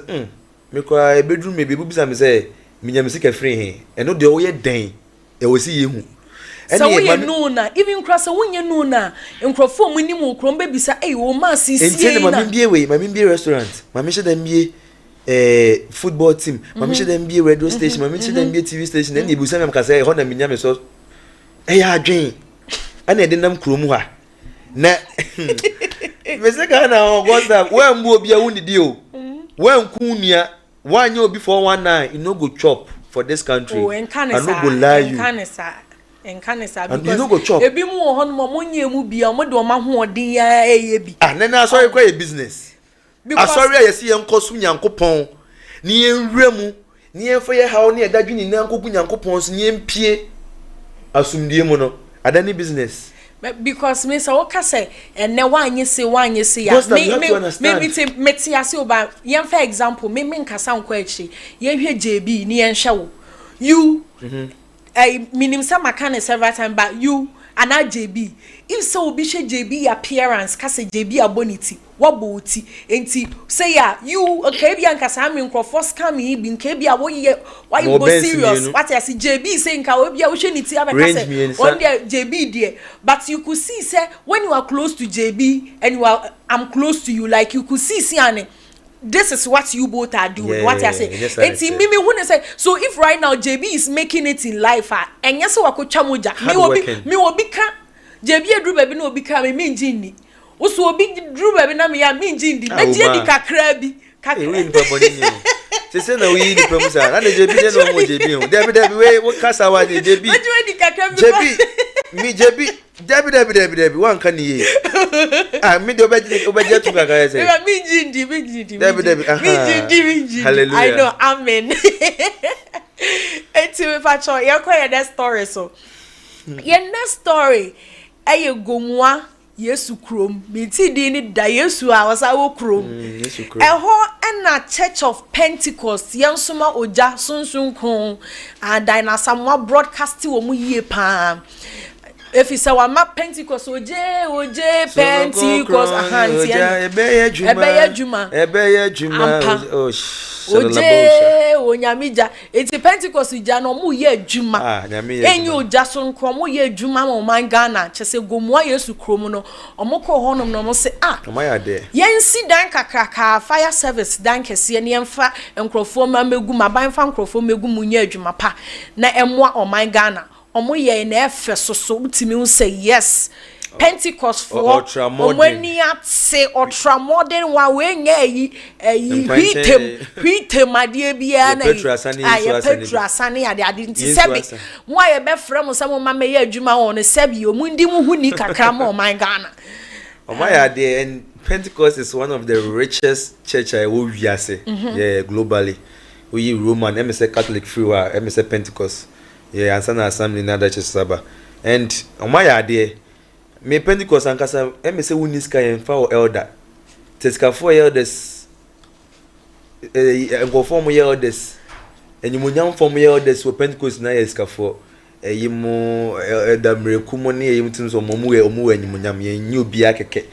me kwa e bedroom me bebu bisa me say minya me sika free he eno de wo ye den e wo si ye hu so we no na even cross wonye no na nkrofo mu ni mu krom be bisa wo ma sisi na ma mbie restaurant ma me she dem bie football team mami she dem be radio station mami she dem be TV station then ibu say me ka say ho na minya me so ya adwen ana de nam kromu ha na me say ka na o gossip we mbu obi a wuni di o we nku nua wanye obi for 19 you no go chop for this country I no go lie you enkanisa because ebi mu ho no mo nye mu bia mo de o ma ho odin ya eye bi na sorry kwa business asori ayesi yenkosu nyankopon ni enwremu ni enfa ye hawo ni edadwini na nkoku nyankopon so ni empie asumdie mu no adani business because me say what say enne wanye se ya me ti ase oba yen for example me nkasa nko achi ye hwe JB ni yen hwe wo you minim sa makane several time but you and JB if so obi hwe JB appearance ka say JB aboniti waboti enti say ya you okay bia nkasa me nkrofo scam yi bi nke bia wo go serious what you see JB say nka wo bia wo hwe ni ti abeka say on there JB there but you could see say when you are close to JB and I'm close to you like you could see ane this is what you both are doing what I say enti mimi who say so if right now JB is making it in life enye se wakotwa moja me obi ka JB edru baby na obi ka me njini usu obi dru baby na me ya njindi e je di kakra bi we ni paboni ni se se na we ni promotion na JB je no mo JB o debi we kasa wa ni JB di kakra bi JB mi JB debi wan kan ye mi de obeje tu kakra say mi njindi debi hallelujah I know amen eti we fa cho ye kwa that story so your next story aye gomwa Yesu krom me ti di ni da Yesu a wasa wo krom Yesu krom eho na Church of Pentecost yansoma oja sunsun kon and dinosaur broadcast wo mu yie pa if is our map Pentecost oje Pentecost ahanti ebe juma oh oje onyamija eti Pentecost ja no mu ye juma enyi oja so nko mu ye juma mo man Ghana chese gomu Yesu krom no omoko honom no mo se omaya de yensi dan kakraka fire service dan kese ne yemfa enkrofo ma megu ma ban fa enkrofo megu mu nya adwuma pa na emwa oman Ghana omo ye na efe so utimi un say yes Pentecost for omani ate ultramodern wa we nya yi hitem ade bia na Petra Sane ade nti sebi mo aye be frem so mo ma me ye adwuma won sebi omundi mu huni kakra mo oman Ghana omaya de and Pentecost is one of the richest church I will say yeah globally we Roman MSA Catholic free wa MSA Pentecost yeah ansana assembly na da church saba and omaya de me Pentecost ankasa MSA wuniska yen fa elder teska for elders go form elders enyumunyam form elders for Pentecost na yeska for yimo damreku mo ne yim tim so momu enyumunyam yen nyu bia keke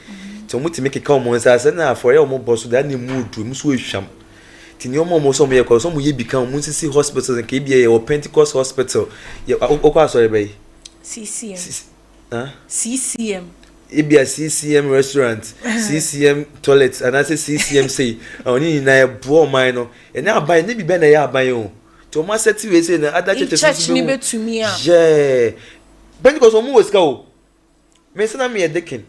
to mutimi keke o mo nsa na for ye o mo boso da ne mudu muso ehwam tini omo so mo ye ko so mo ye bika mo nsisi hospitals nke bia ye o Pentecost hospital ye okwa so ye bay CCM CCM Ibia CCM restaurant CCM toilet and I say CCM say oni na e bo man no e na aban ne bi be na ya aban o to ma seti we say na other churches ni betumi a yeah Pentecost o mu weska o me say na me e deacon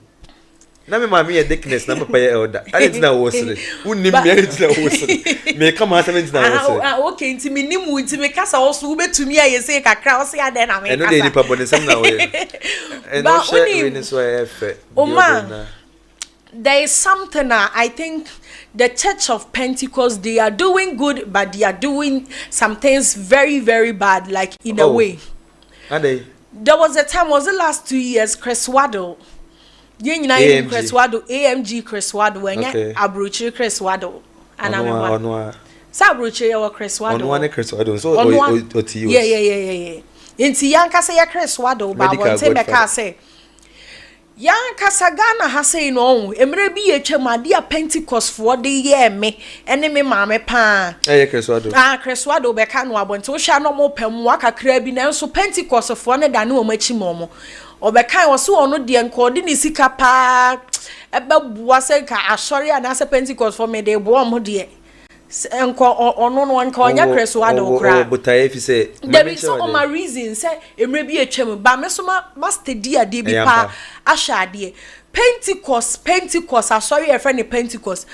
na me ma me e deaconess na papa ye elder I didn't know was it unni me didn't know was it me come out 70 na was okay nti me nimu nti me kasa wo so betumi a ye say kakra wo say ade na me kasa e no dey ni papa dem na we and no share we so effort there is something I think the Church of Pentecost they are doing good but they are doing some things very very bad like in a way and there was a time was the last 2 years Chris Waddle AMG Chris Waddle when Abruchi Chris Waddle and I'm Sabruchi or Chris Waddle one Chris Waddle so yeah inti yanka say Chris Waddle ba won say meka say yanka sagana ha say no emre bi ye twamade a Pentecost for de ye me ene me maame pa Chris Waddle Chris Waddle be ka no abonte wo hwa no mo pam wakakra bi na so Pentecost for ne da ne o machi mo obekan wo so ono de enko de ni sika pa ebe bua se ka asori ana se Pentecost for me de bo mo de enko ono no enko onya Chris Waddle kra but I fi say there is so my reason say emre bi etwam ba me so master dia de bi pa asha de Pentecost asori e friend Pentecost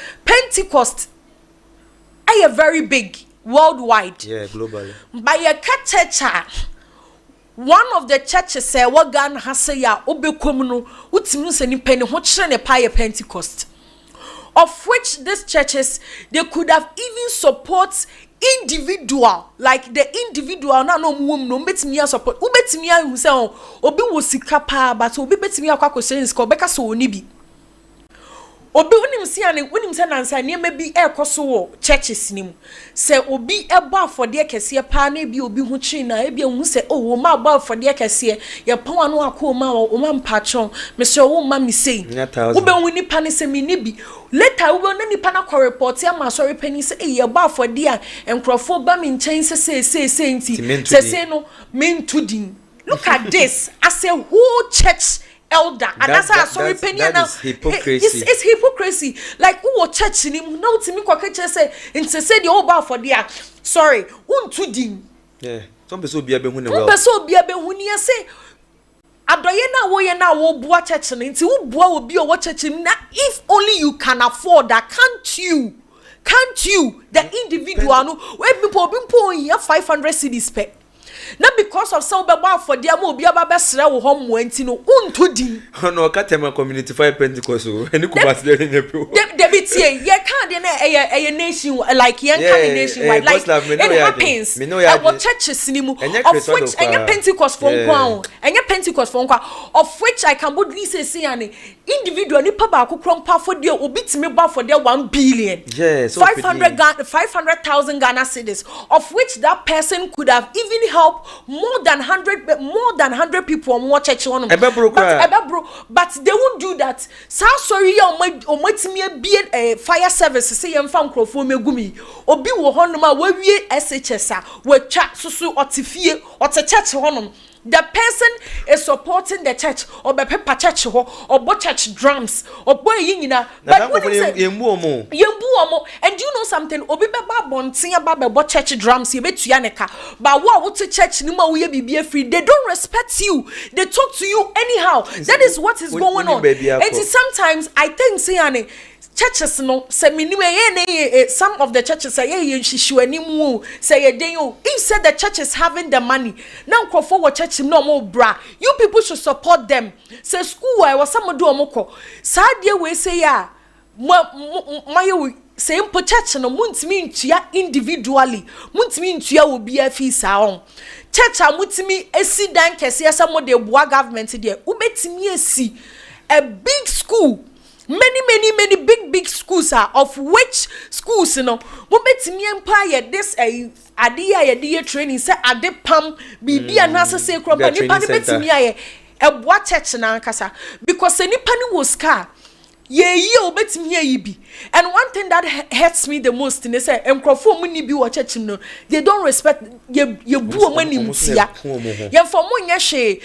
are very big worldwide yeah globally by a church one of the churches say what Ghana has say ya obekom no utimi se ni penny ho kire ne pa Pentecost of which these churches they could have even support individual like the individual na no mum no betimi support ubetimi ahu se obi wo sika pa but obi betimi akwa question sika obeka so oni bi obi unim si ane unim se nansa ne ma bi ekoso wo churches nim se obi ebo afode kese pa na bi obi hu chi na e bi hu se o ma abo afode kese ye pon anu akoma o ma mpachon me se o ma mi sei wo be hu nipa ne se mi ni bi later wo na nipa na ko report ya ma sorry pani se e ye bo afode a enkrofo ba mi nchen se nti se no mentu din look at this as a whole church elder and that's sorry penny now it's hypocrisy like who church ni na utimi kwakche say nti say the over for there sorry untu din yeah some person obi abehu ne well some person obi abehu ni say adoye na wo ye na wo bua church ni nti wo bua obi o wo church na if only you can afford that can't you the individual no we people here 500 cedis per na because of so be for dia mo obi aba be sere wo hom wanti no unto di no katema community fire Pentecost eni kubas de nyepo de bitie ye kan de na eye nation like yen kan nation wide like it happens I will churches ni mu of which enye Pentecost for nkwa enye Pentecost for nkwa of which I can boldly say ani individual ni pa ba kokrompa for dia obitime ba for dia 1 billion yes 500,000 Ghana cedis, of which that person could have even helped more than 100 people or more church on but they won't do that. So sorry o matimi be a fire service say yem fa nkrofo megumi obi wo honoma we SHS we twa susu otifie church honom. The person is supporting the church or be paper church or bo church drums or boy yina but what is it yembu omo and you know something obi be ba bontin aba bo church drums ye betua neka but what to church ni ma we be free they don't respect you they talk to you anyhow that is what is going on and sometimes I think say churches no say minimum some of the churches say say if said the church is having the money now call for church no more bra you people should support them say school I was some do omoko sad we say ya my say impo church no muntimi ntua individually muntimi ntua obi afisa on church amutimi esi dan kese some de boa government there ubetimi esi a big school many big schools are of which schools no mobetimi empire this ade training say ade pam bibi anasa say kropa nipa ne betimi aye boa church na ankasa because nipa ne was car ye obetimi ayi bi and one thing that hurts me the most in say enkrofo mu ni bi wo church no they don't respect ye bu o mani mtia ye for mo nya hwe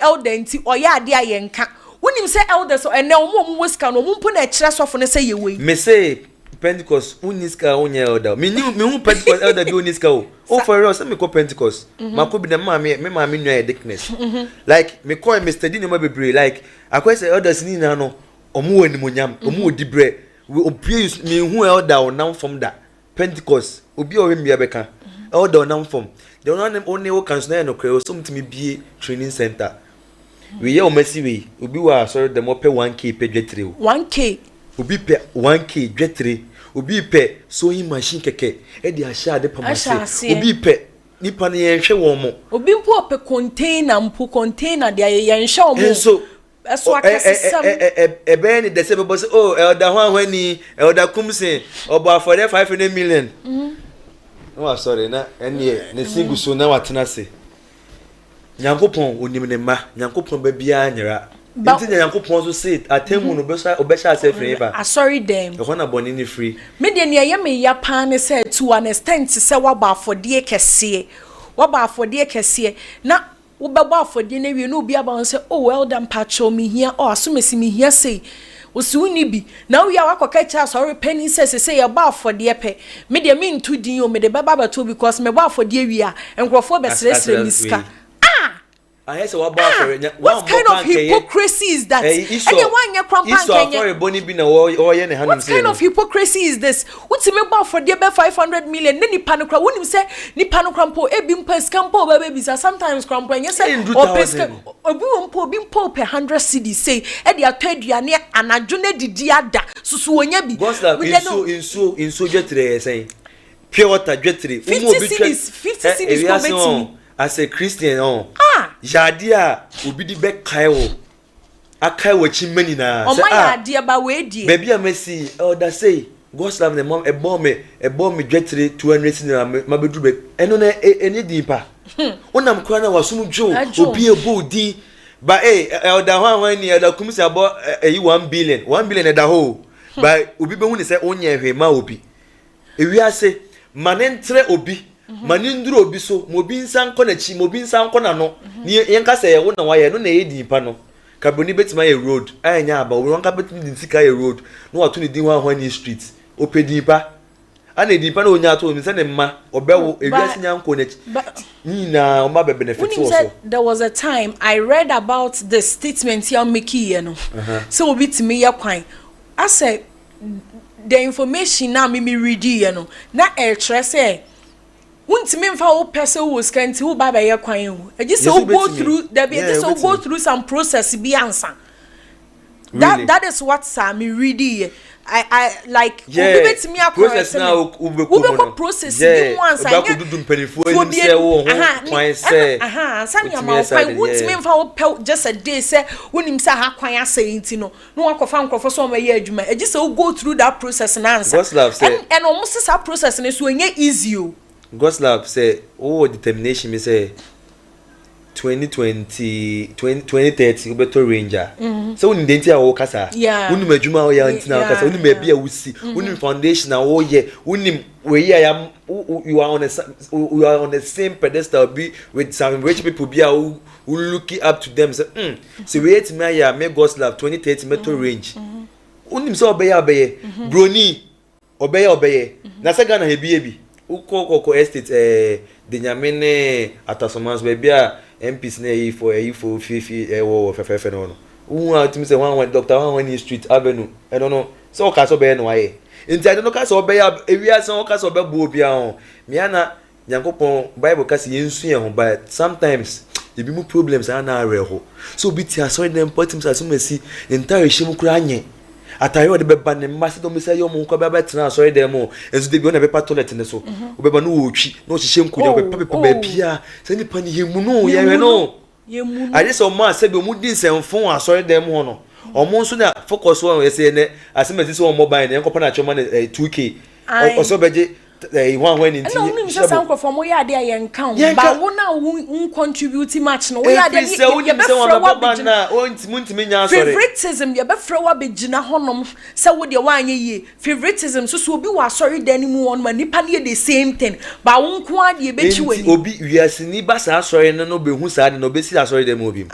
elder nti oya ade aye nka wonim say elders and now mo weska no mo mpo na kire sofo ne say ye we me say Pentecost uniska onya elder me hu Pentecost elder bi uniska o for real say me call Pentecost mako bi na me nua dickness like me call Mr. Dino ma bebre like akwa say elders ni na no omo animonyam omo odibre obi me hu elder o nam from da Pentecost obi o we mbia beka elder o nam from the only wo kan so na no kre so mtimi bie training center we ye o mesi we obi wa sorry dem o pe 1k pe dwetre 1k obi pe 1k dwetre obi pe sewing machine keke e di ahia de pamase obi pe nipa ne ye hwe wo mo obi mpo pe container de ye nhwe wo mo so eso akesam be ni de se be boss oh elder hwani elder kumse obo for 500 million no sorry na ene ne singu so na watena se Nyankopon onim ne ma Nyankopon ba bia anyera nti Nyankopon so say atemu no obesha ase free ba sorry them e hona boni ni free me de ne ye me ya pa ne say to understand say waba afodie kese na wo beba afodie na wie no obi aba say oh well done pacho me here oh asumesi me here say osuni bi na we akoka cha sorry penny say ya ba afodie pe me de me ntu din o me de beba ba to because me ba afodie wi a enkrofo be sresre miska what kind of hypocrisy is that? What kind of hypocrisy is this? What's me about for the 500 million? Then Nipanukra, when you say Nipanukrampo, Ebim Pescampo, babies are sometimes crampo, and you say, or Pesca, or Bimpo per 100 CDs say, Eddie, I told you, and I june di diada, Susuanyabi. In so jetty, saying, pure water jetty, 50 CDs, as a Christian, Jadia will be the back Kyle. I kai watching many now. Oh, my dear, but wait, dear. Baby, I may see, oh, that say, God's love the mom, a bomb me jetty 200 in my bedroom, and on any deeper. When I'm crying, I was soon Joe, will be a booty. But elder one year, the commission about 1 billion at the whole. But Ubi Boni said, only a ma obi. If we are say, Manentre obi. Manindro obi so mobi nsan kɔ na chi mobi nsan kɔ na no ni yenka sɛ ye wo na wa ye no na ye din pa no kaboni betima ye road anya aba wo nka betimi din sika ye road no wato ni din wa hwani street opedi pa ana din pa na onya to mi sɛ ne mma obewo ewiase nyanko na ni na o ma be benefit also. There was a time I read about the statement here Mickey you know so obi timi ye kwan I said the information na me read you know na e tre say won't mean for person who can to buy by your coin. I just so go through there be just so go through some process be answer. That is what Sammy ready. I like process now process the ones I could do just a day say when him say ha kwan saying no akofan krofo so ma ye adwuma e just go through that process and answer and almost that process is so easy o Goslab say determination me say 2030 better ranger so when denti a wo kasa wonu madwuma wo ya ntina kasa wonu ma bia wusi wonu foundation a wo ye wonu we am you are on the same pedestal be with some rich people bia who looking up to them say so we it me ya me Goslab 2030 metal range wonu so obeye broni obeye na se Ghana he bi ukoko estate de nyamene atasomans be bia MPs na for fifi wo fefe no no timi say one doctor one street avenue I don't know so ka so be no aye nti I don't know ka so be ewia so ka so be bo bia ho me ana Nyankopon Bible ka se yensu ye ho but sometimes e bi mu problems ana are ho so bi ti aso dem potims asumasi entire shim kura anye atare wo de beba ne mase do me say yo mu ko be tena aso dem o enso de bi ona be pa toilet ne so wo beba no wo twi no hihye nkojo be pepe be bia se ni pani yemu no ye no yemu I just o ma se be mu din semfon aso dem ho no omo nso na focus wo say ne asemati so o mobile ne enkopa na choma ne 2k oso beje one when in no me say some from we are there yen count but we na we contribute much no we are there you be na o ntimi nya sorry favoritism you be fra wa begina honom say we dey wan ye favoritism so obi wa sorry dan mu won ma nipa na the same thing but won ko ade be chi wani obi wiasini ba sa sorry no be hu sa de no be si sorry dem obi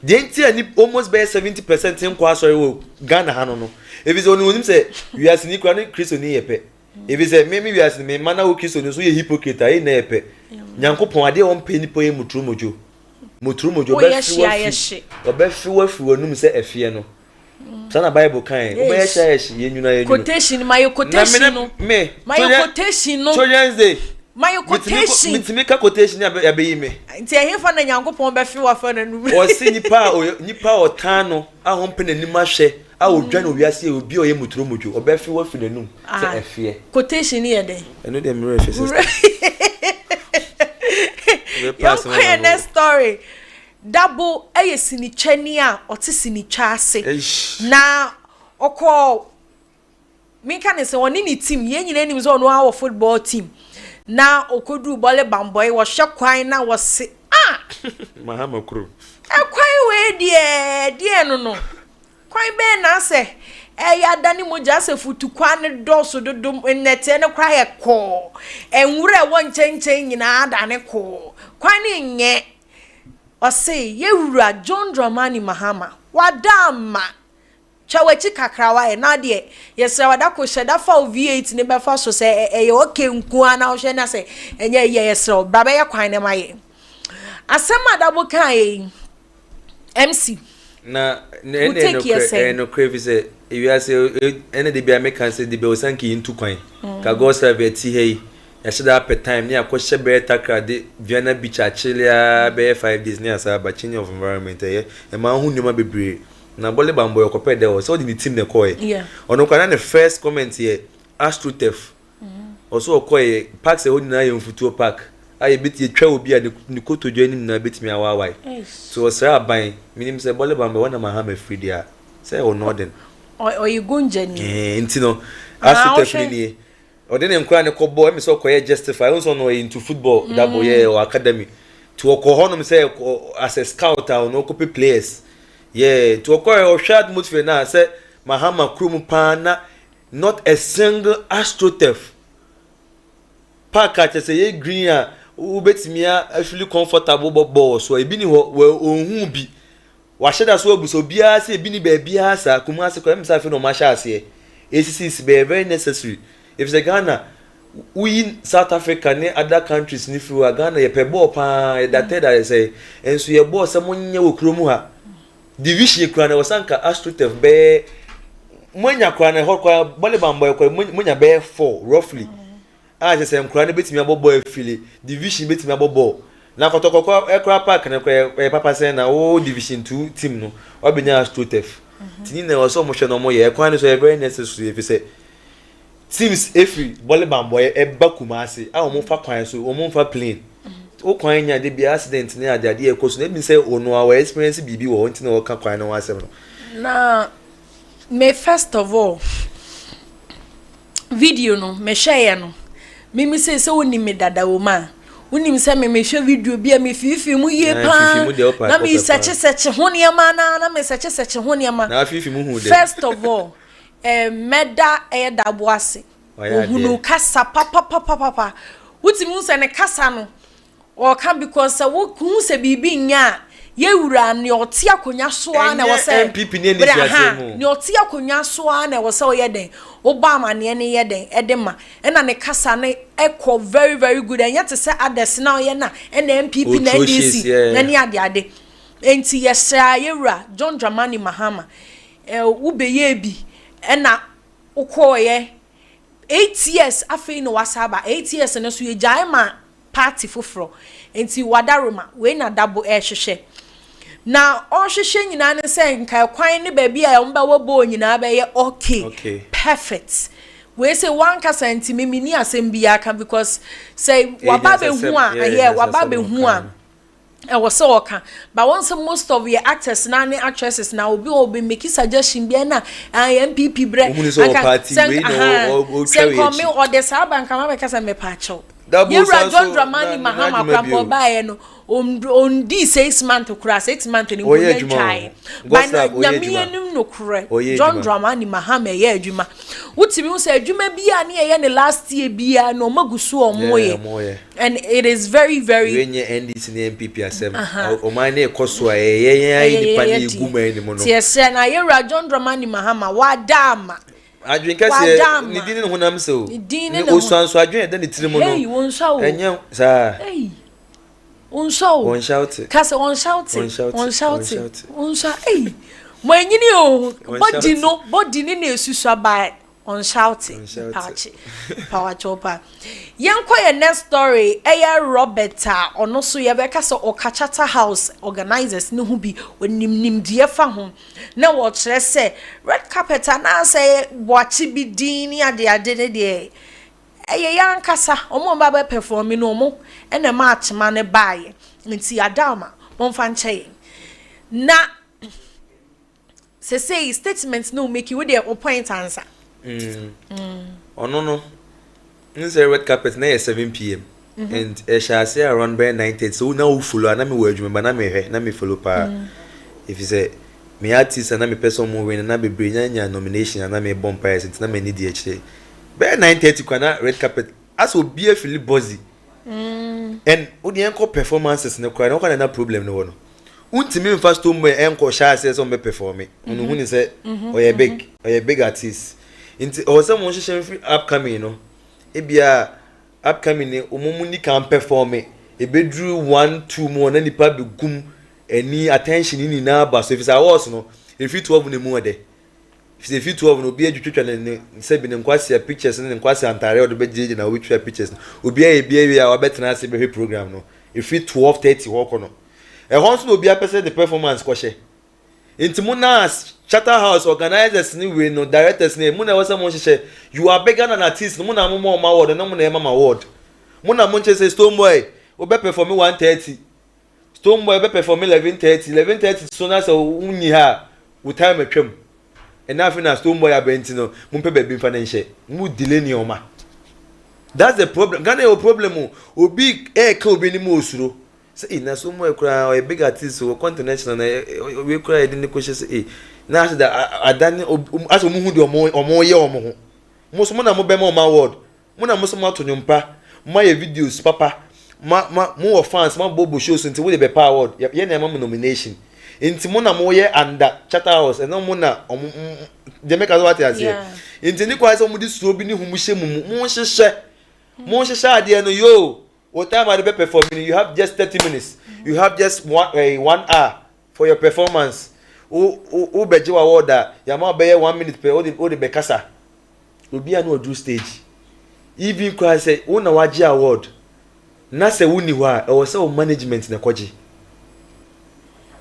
the entire almost by 70% in kwa sorry wo Ghana ha no if is only him say wiasini kwa ni Kristo ni yepe if you say maybe we as me mana wo Kristo no so ye hypocrite ai na epe Nyankopon ade on pe nipa ye mutrumojo be fi wanum say efie no sana Bible kan o be hia ye nyuna ye quotation my quotation no my quotation no Children's Day my quotation mitimi ka quotation ya be yi me nti ehia fa na Nyankopon be fi wa fa na nu o si nipa otan no ahom pe na nim ahwe a odwan owiase obi oye mutrumojo obefi wa fi nanum se efie quotation here dey eno dem refer sister your next story double ayesini chani a otisini chase na okọ me kan say woni ni team ye nyina nim so no our football team na okodu bole bamboy wo hye kwan na wo se mahama kru kwan we die no kwan be na se ya dani moja se futu kwan doso dodom nete ne kwa ye ko enwure wo nchenchen nyina adane ko kwan nye o se yewura John Dramani Mahama wadama chawachi kakrawa e na de yesra wada ko sheda fa V8 ne be fa so se okay nku ana o hwe na se enye yesra baba ye kwan ne maye asema dabo kan MC na no crave if you say any de bia make can say de be osanki into kwan ka go serve ti hey ya sheda per time ne akọ be takra de Viana Beach achilia be 5 days ne asa ba change of environment e ma hu nyoma bebre na bole bamboy okopɛ de so the team ne koy ono kwa na first comment here astrotef also koy park se hodi na ye mfutuo park aye beti twa obi a ne kotojo anim na beti mi awawai so sra ban minim se bole bamboy wana Mahama Fridia say o northern o yigunje ni ntino astrotef ni odene nkwa ne kobo emi so koye justify also no into football that boy or academy to okohonom say as a scout or no copy players to okoye o shad mutfe na say Mahama krum pana not a single astrotef park at say ye green a ubetimia actually comfortable ball so e bi ni ohun bi wa sheda so obuso bia say e bi ni ba bia sa kuma se ko em sa fe no ma sha ase is very necessary if the Ghana we South Africa ne other countries ni fi wa Ghana ye pe ball pa that that say enso ye ball se monye wo kromu ha division kura na wasanka astrotef be monya kura na ho kwa ball bamboy kwa monya be 4 roughly a je se nkura ne betimi abobo afili division betimi abobo na kotokoko ekra park na papa say na o division 2 team no obenya astrotef tini na oso mo hwe no mo ye kwan so very necessary if say teams every volleyball boy eba kumase a omo fa kwan so omo fa plane o kwan nya de bi accident ne ade ade ekoso na bi say ono our experience bibi wo nti na wo ka kwan no wasem no na me first of all video no me share no me say woni me dada wo ma woni say me share video bia me fifi mu ye pa na me search honiama na me search honiama na fifi mu hu de first of all meda dabo ase ohunu kasa papa wuti mu se ne kasa no o kan because wo hu se bibi nya ye wura ne oti akonya so na wo se MPP ne ni siase mu ne oti akonya so na wo se o ye den wo ba amane ne ye den edema na ne kasa ne ekọ very very good enya te se ades na o ye na MPP na NDC na ni ade enti yesra ye wura John Dramani Mahama wo be ye bi na ukoye 8 years afei no wasaba 8 years na so ye jaima party foforo enti wadaroma we na dabo hwehwe na ohwehwe nyina ne se nka kwan ne ba bia mba wo bo nyina ba ye okay perfect we say one kasa mimi ni asem bia kan because say wababe hu a wababe hu a was so okay but once most of your actors na and actresses now will be making suggestion be na MPP bre send come or the saban come because me pacho you John Dramani Mahama kwampo bae no on di 6 months kura 6 months ni mo try but na nyame enum no kura John Dramani Mahama ye adwuma wutimi wo say adwuma bia na ye ne last year bia no magusu omoye and it is very very when you NDC and MPP asem o man na ekoso a ye nipa na iguma ni mo no yes na ye John Dramani Mahama wadama adwen kase ni dini no honam se o ni osuanso adwen da ni tirimo no hey won sha o enye sa hey won sha o won shout kase won shout won sha hey mo enyini o body ni na esusu ba on shouting patchy power chopper yanko ye next story eya Roberta ono so ye be kase Okachata house organizers ne hu bi onim die fa ho na wo kire se red carpet na say watch bi din ni ade ne de eye yankasa omo ba be perform no omo ene match ma ne bae nti adama won fa nche na say statement no make you with their point answer no nse red carpet na 7 p.m. And SHS around by 9:30 so now follow and me word remember na me follow pa if you say me artist and me person mo win na be bring nya nomination and me bomb prize na me need the by 9:30 kwana red carpet as obi e feel buzzy and odi enko performances na kwa na problem no no untimi first to me enko SHS so me perform unu hu ni say oye big artist inti ose mo hye free upcoming no ebia upcoming ne omumuni can perform e bedru 1-2 mo na nipa begum any attention ni na ba so if say was no if 12 ne mu ode if say 12 no obi adwetwa ne se bi ne nkwase pictures ne nkwase antare ode bejeje na obi twa pictures obi a obetena ase be program no if 12:30 woko no e honso no obi apese the performance kwhye intimu na Chatter house organizers ni we no directors ni mu na wasa mo hye you are bigger than artist mu na mo award na mu na mama award mu na mo nche say Stone Boy obe perform 1:30 Stone Boy obe perform 11:30 so na so unyi ha wo time atwam enough na Stone Boy abenti no mu pe ba bi mfa na nhye mu delay ni oma that's the problem Ghana your problem obi ka obi ni mo osuro say na so mo ekura a big artist o continental na we kura e ni ko say na say that adani aso mu hu de omo ye omo ho mo so mo na mo be mo award mo na mo so mo to nyumpa mo ye videos papa mo fans mo bobo shows until we be pa award ye na mo nomination inti mo na mo ye under Chatter house and no mo na de make us what you say inti ni kwa say mo di so bi ni hu mo hye mo hye ade no yo what time are you performing you have just 30 minutes you have just 1 hour for your performance o beje wa order ya ma be 1 minute per o de be kasa obi anu odu stage even kwa say una waji award na se wuni wa e wo se management na kwaji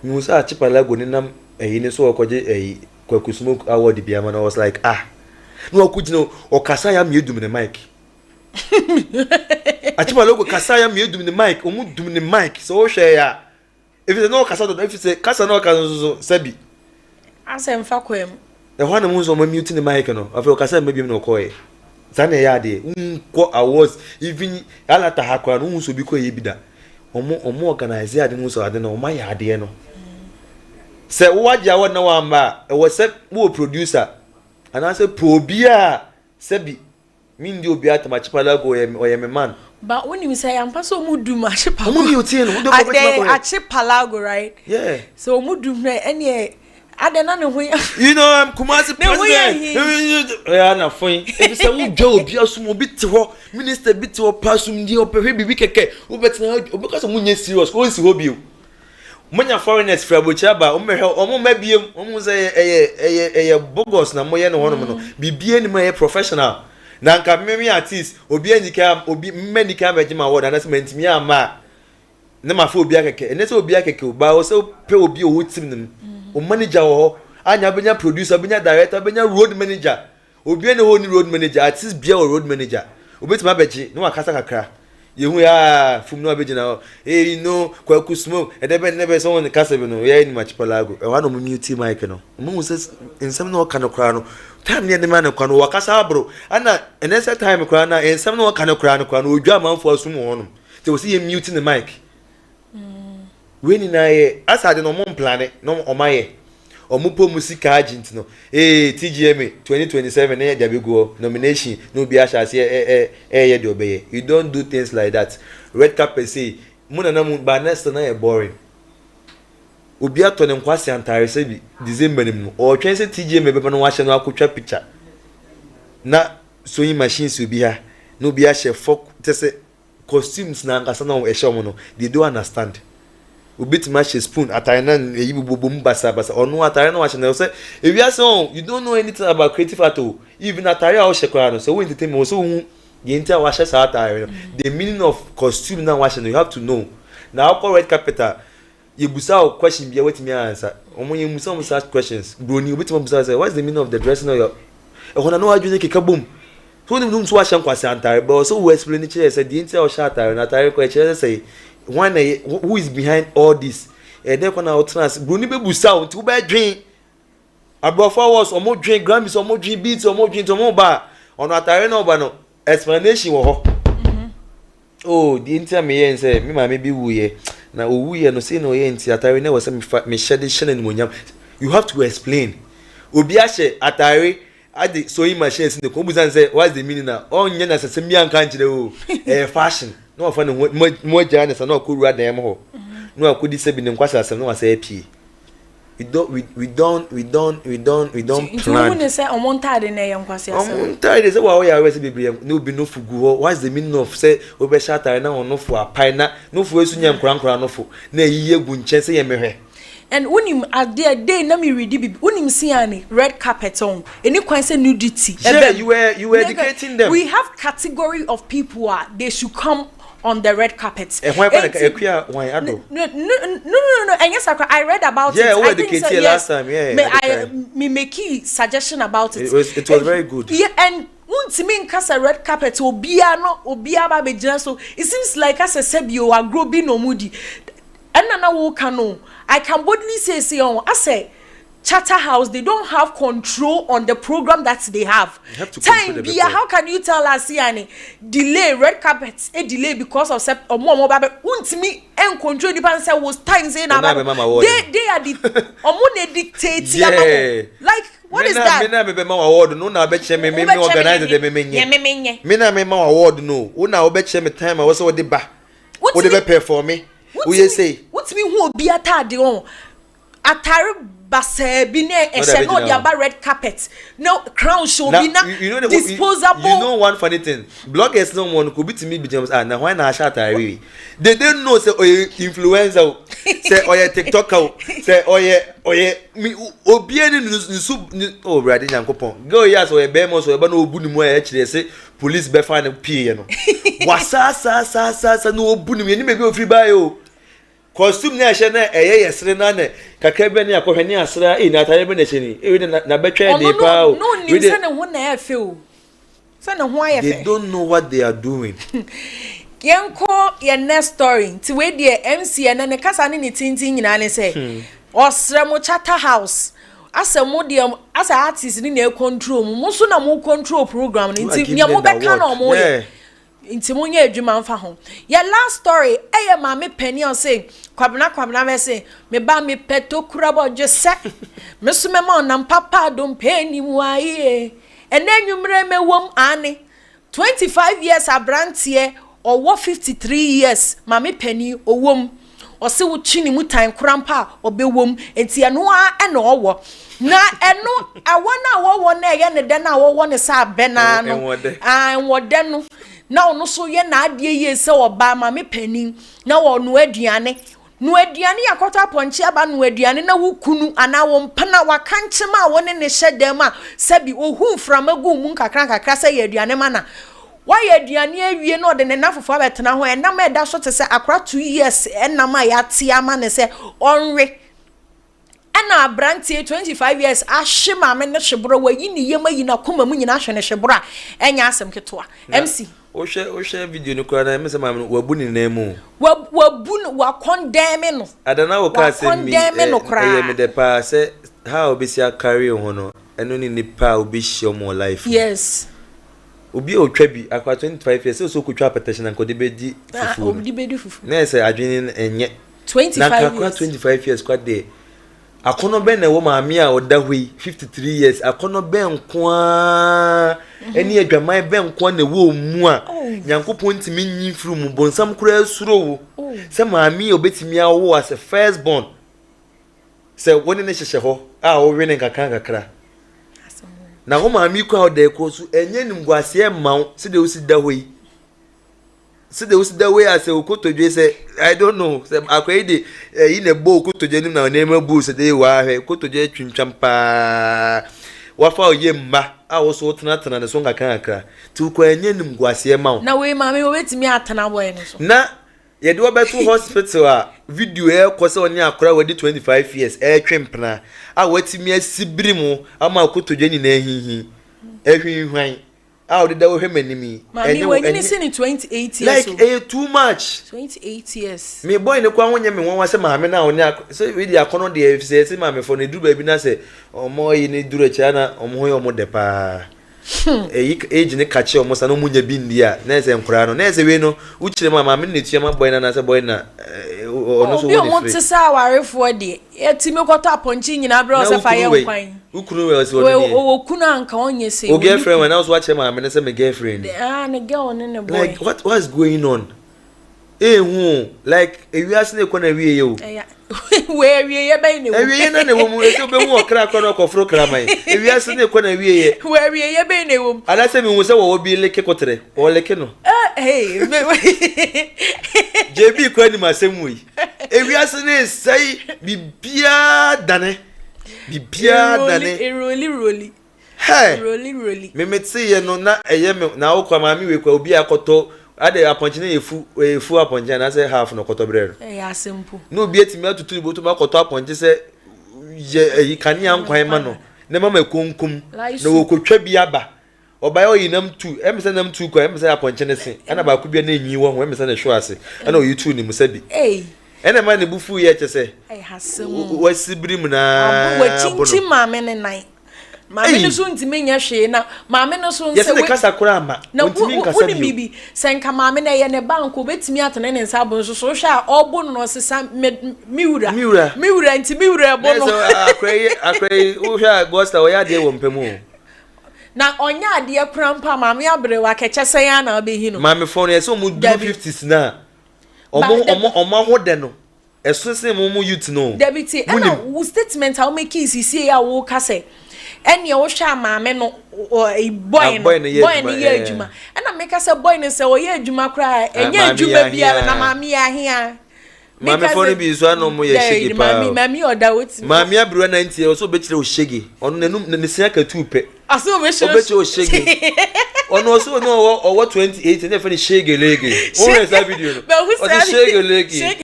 musa achipalago ni nam ni so kwaji kwaku smoke award bia man. I was like no akujino okasa ya miedum ne mic achipalago kasa ya miedum ne mic omu dum ne mic so wo hwe ya if it's no kasa do if it's kasa no kasa so sabi asem fa kwem e ho na mu so ma mute ne mic no afi okasa mabiem no koye sana ya de unko awards even ala ta hakwa no unso bi ko ye bida omo organize ya de mu so ade no ma ya de no se wo waje award na wa ma e wo se wo producer ana se probia se bi min di obi atama chipalago o me man but when you say am paso mu dum achipalago omo you tie no wo do ko achipalago right yeah so mu dum na ene adena ne ho you know I'm Kumasi president ya na fon e say wo dwa obi asum obi te ho minister bi te ho pasum di opehwe bibi keke wo betina obi ka so munye serious ko si ho bio munya foreigners fra bocha ba omehwe omo mabiem omo say eye bogos na moye no hono no bibie ni ma professional na nka meme artist obi anyika obi mmenika bejima award na cement mi ama na ma fa obi akeke ene say obi akeke ba o say pe obi o tim nim o manager wo anya benya producer benya director benya road manager obi ene ho ni road manager artist bia o road manager obetima beji no akasa kakra yehu ya fum no abegina you know kwaku smoke edebe nebe so won kasa bi no ya ni machipalago e wa no mute mic no mu se ensem no kana kra no time ne ma ne kwa no wakasa abro ana enese time kra na ensem no kana kra no kwa no odwa manfo asum won te wo se ye mute the mic when na ye asade no mon plane no omaye omupo musika agent no TGMA 2027 na ya bego nomination no bi ashase ye de obeye. You don't do things like that. Red carpet say muna na mu ba next na ye boring obi ato ne nkwase antare se bi December nim no o twen se TGMA be no wa hye no akotwa picture na sewing machines obi ha no bi ahye folk tese costumes na nkasa na e hye mo no they don't understand ubit match spoon atare na eyibobom basa onu atare na wa channel say if you say you don't know anything about creative art even atare a o shekwa no so we entertainment so hu the entire wa share atare the meaning of costume na wa channel you have to know now call red carpet you busa question bia wetimi answer omo you musa such questions broni ubit busa say what's the meaning of the dressing of your e hona no adwene keka bom so dem dum so wa hye nkwase antare but so we explain it say the entire o share atare na atare ko e say one who is behind all this dey kona outrance bruni be busa unti wo be dwen abrofa was omo dwen Grammys omo dwen beats omo dwen to mo ba ono atare na oba no explanation wo ho oh the entire me yen say me ma me bi wuye na owuye no say no yen ti atare na wo say me shede shene ni monyam you have to explain obi a she atare ade sewing machines ne ko busan say what's the meaning na onye na sese mi anka nkire o fashion no afa ne mo jana sa no akuru adan ho no akudi se bi ne nkwasa asem no wasa apie we don't plan you say on tade na yenkwasa asem on tade say wa o ya we se bebre no bi no fugu ho what's the meaning of say obe shatare na ono fu apai na no fu esu nya nkran no fu na yiye gu nche se ye mehwe. And unim at day na me read bibi unim siani red carpet on any kwan say nudity. Yeah, you were educating them. We have category of people they should come on the red carpet. No. And yes, I read about it. I think so, last time. Yeah. Me make a suggestion about it. It was very good. Yeah, and untimi nkasa red carpet obia ba be so it seems like as a sebio agro bi no mudi. And na wo kano I can boldly say I say Charterhouse they don't have control on the program that they have. Time be how can you tell us yani delay red carpet a delay because of omo babe untimi en control the pan say was time say na they are the omo ne dictate like what is that? Me na me ma award no na be che me organize the me na me ma award no una obe che me time I was so de ba wo de be perform me. We say what's me who be atade on atare Basebine and no the about red carpet. No crown show be na disposable. You know one funny thing. Bloggers no one could be to me because now why not shout They don't know say influencer, say TikToker, say me obiani oh brother Nyankopon. Go yes or bemo so no bunimo actually say police be find pay no. Wasa no bunimo ni maybe free buy o. Costume na hye na yesre na ne kakra ne akohwani asra na atare be na hye ni we na betwa dey pa o we dey na ho na afi o say na ho ayefe they don't know what they are doing. Yenko your next story ti we dey MC na ne kasa ne tintin nyina ne say osre mo chatter house asa mo dey asa artist ni na control mo so na mo control program ni ti ne mo be ka na mo ye inti munye adwuma mfa ho ya last story eye ma me pani on say kwabna me say me ba me peto kura bo jese me so me ma nam papa don pani mu aye enanwumre me wom ane 25 years abrantie owo 53 years ma me pani owom o se wo chini mu tan krampa obewom enti eno a ena owo na eno awona wo na ye ne de na wo ne sa bena no wode no na ono so ye na ade ye se oba ma me panin na wo no aduane yakota ponche aba no aduane na wukunu ana wo mpana wakanche ma wo ne hyedem a sabi ohun framagu mu kakra se ye aduane ma na wa ye aduane awie no de ne nafofo abetena ho enam eda so te se akra 2 years enam a yate ama ne se onwe ana abrantie 25 years ashima me ne hyebro wa yi ni yema yi na koma mu nyina hwe ne hyebro a enya asem ketoa MC o share video no kwa na me se ma wabu ni na mu wabu wa condemn no adana wo ka se mi me de pa se how be sia carry ho no eno ni nipa obi share mo life yes obi o twa bi akwa 25 years so ko twa petition na ko de bedi fufu obi bedi fufu na se adwene enye 25 na akwa 25 years kwa de akono ben na wo maami a oda hoi 53 years akono ben kwa eni adwaman ben kwa na wo mu a Nyankopon ntimi nyi fru mu bonsam kura suro wo se maami obetimi awo as a first born se woni ne hyehye ho a wo we ne kakra na wo maami kwa oda ko su enye nimguase mawo se de usi da hoi see the way I say Okotodwe say I don't know say akwede in a bow Okotodwe nim na name boo say dey wa he Okotodwe twintwam pa wa fa oyemba a wo so tena ne so ngaka akra ti ko anye nim guase ma na we ma me wetimi atena boy no so na ye de obeto hospital a video e ko se oni akra wadi 25 years twempna a watimi asibiri mu ama Okotodwe ni na ehihi ehwinhwan how did that manimi and when you see 28 years like too much 28 years me boy ne kwa wonye me won say maame na oni say we dey akono dey say maame for ne duru ba bi na say omo yi ne duru cha na omo ho omo de pa age ne kache omo sa no munya bi ndia na say nkura no na say we no uchire maame ne tuama boy na say boy na ono so wo dey free sa warefo de etimi kwata aponchi nyina bra o say fa ye nkwan ukunu we was one day o kuna anka onye say o girlfriend when I was watching maame na say my girlfriend ne girl ne boy like what is going on hu like we ask na ekwana wie ye o we wie ye be ne wo wie ye na ne wo mu e so be hu okra akwa kofro kraman we ask na ekwana wie ye we wie ye be ne wo ala say me hu say wo bi leke kotere o leke no hey JB kwa ni masemu yi we ask na say bibia dane rolly hey rolly me meti ye no na eye me na wo kwa maami we kwa obi akoto ade aponchine efu aponchine na say half no koto brero ya simple no obi etimi atutu botu makoto aponchine say ye kani ankwan ma no na mama ekonkum na wo kotwa bi aba oba yo yinam tu emse nam tu kwa emse aponchine se ana ba ku bia na enyi wo ho emse na show ase ana o yitu ni musabi ene ma ne bufu ye chese hasemu wasibrim na wachinchi maame ne nan maame no so ntime nya hwe na maame no so nse we kasa kura ama ntime nkasa bibi senka maame na ye ne banko betimi atene ne nsa bon so so hwa obo no sesa miura nti miura bo no so akwai wo hwa gosta wo ya de wo mpemu na onya ade krampa maame abre wa keche sen na obehi no maame fo no ye so mu do 50s na omo ho de no eso se mo youth no debiti ana wo statement how make is see ya wo ka say ene wo hwa maame no boy no ye adwuma ana make say boy no say o ye adwuma kra enye adwuma bia na maame ya hia Mami phone bi so no mo ye shege pa. Mami oda woti. Mami abro 90 o so be kire o shege. Ono nanum ne sia ka tupe. Aso be shege. O be kire o shege. Ono so no o 28 na fani shege lege. O re sa video no. O di shege lege.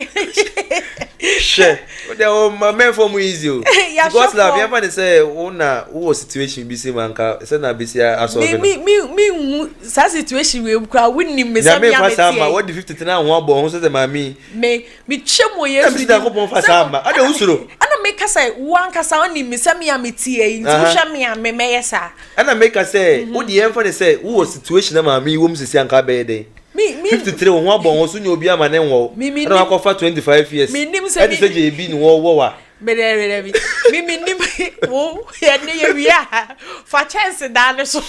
She. O de o mami for mu easy o. Because la bien fa say una wo situation bi se manka say na bi se aso be. Me sa situation we kra wonni me say me am. What the 50 na ho abo ho say mami. Me chemo ye free da ko pon fa sama ada usuro ana make say wan kasa oni me say me ameti e nti hwa me am me yesa ana make say wo di em for the say wo situation na mami wo msisi anka be dey me 53 wo abon wo so nya obi ama ne wo ana ko fa 25 years me nim say je bi ni wo wa me nim wo ye ne ye wi a fa chance da ne so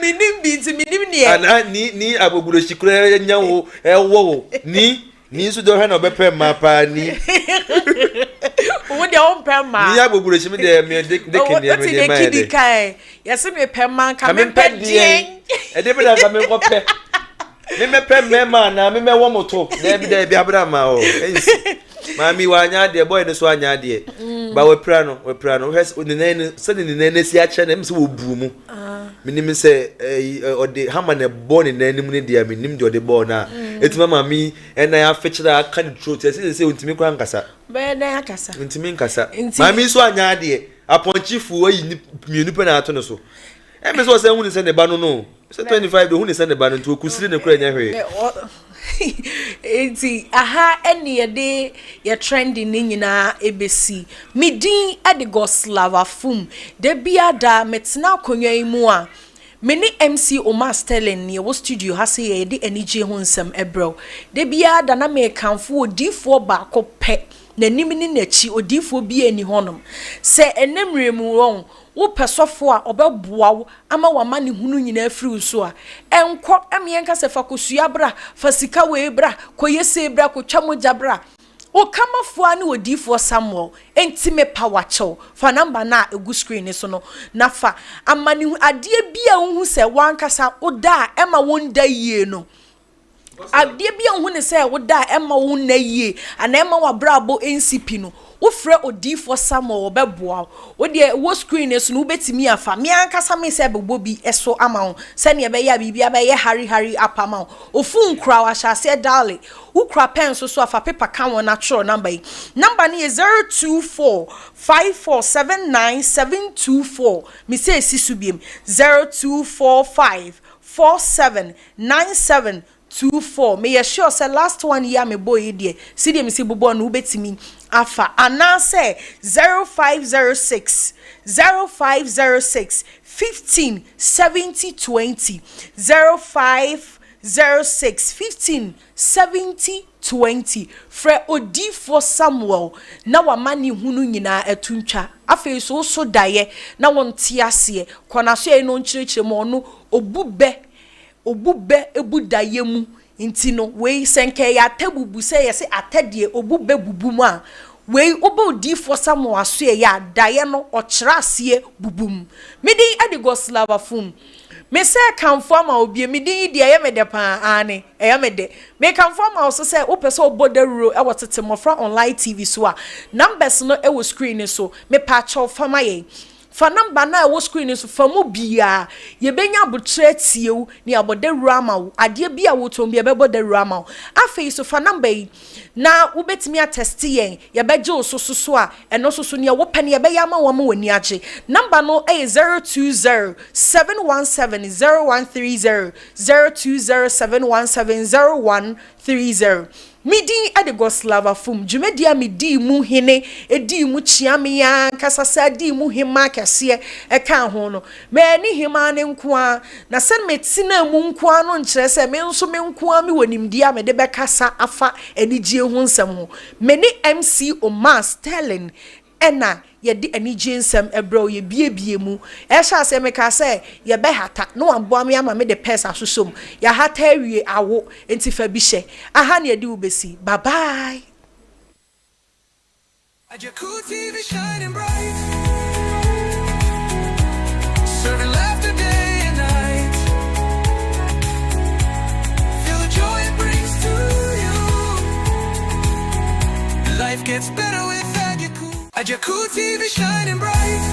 minim ni ana ni aboguro shikure nyawo ewo ni so do ha na obepe ma pa ni wo de on pe ma ni aboguro shimi de me de kini me de ma de kai yesi me pe ma ka me pe dien e de be da ka me ko pe me pe me ma na me wo moto na bi abra ma o ensi mami wa anya de boy no so anya de ba we pra no hes onene se ni nene si a che na me se wo bu mu minim se ode hama na born in nanim ne dia minim de ode born na etima mami ena ya fechira aka the truth se untimi kwa nkasa be na akasa untimi nkasa mami so anya de aponchifu ayi mienu pe na ato no so e me so se hu ni se ne ba no se 25 de hu ni se ne ba no nto kusiri ne kura nya hwe enti aha ene ye trending ni nyina ebesi midin ade goslava fum de biada metna konwa imu a meni MC Omar Sterling ne wo studio ha se ye de enije ho nsem ebro de biada na me kanfo odifo ba ko pe nanim ni nachi odifo bi ani honom se enemremu won wo pesofo a obeboa wo ama wama ne hunu nyina afiri so a enko emienka se fa kosua bra fa sika we bra koyese bra ko twamoja bra o kamafo ani odifo Samuel entime power chow fa number na egu screen so no na fa amani ade bia hu se wankasa oda ema wonda yie no ade bia hu ne se oda ema wonna yie ana ema wa brabo NCP no wo frɛ odifo Samuel obeboa wo de wo screen so no betimi afa me ankasa me se bebo bi eso ama wo se ne be ya bibia be ye hari apama wo fu nkra wa sha se dale wo kra pen so afa paper kan won natural number ni is 0245479724 me say sisubiem 0245479724 me ye sure say last one year me boy die see dem see bobo no betimi afa anase 0506 157020 0506 157020 fre odifo Samuel na wamani hunu nyina atuntwa afi so daye na wonte ase kona so e no nchirechire mo no obube ebudaye mu nti no we senke ya tabubu se yese atade obube bubumu a we obo difo Samuel aso ya daye no okyerase bubum medi adigoslava fum me se kanfo ma obi medi di aye me de pa ane eya me de me kanfo ma so se opese obodero e wotete mofra online TV so a numbers no e wo screen so me pa cho fama ye fa number na wo screen so fa mu bia ye benya butre tiewu ni aboderu ama ade bia wo tom bia beboderu ama afi so fa number yi na wo betimi attest yen ye beje osososo a eno soso ne wo pene ye be yama wo ma wani age number no e 0207170130 0207170130 Midi Adigoslava fum Jumedia midi mu hine edi mu chiame ya kasasa di mu hima kase e kan ho no me ni hima ne nkoa na sen metina mu nkoa no nkyere se me nso me nkoa me wonimdia me de be kasa afa enijie ho nsem ho me ni MC Omar Sterling ena ye di anigye nsɛm ɛbrɛ ye biebie mu ɛhyɛ asɛ meka sɛ ye bɛ hata no amboa me ama me de pesa sosom ya hata awie awo enti fa bi hyɛ aha ne ye di wo besi bye bye. TV shining bright, serving laughter day and night. Feel the joy it brings to you. Life gets better with Ajaku TV shining bright,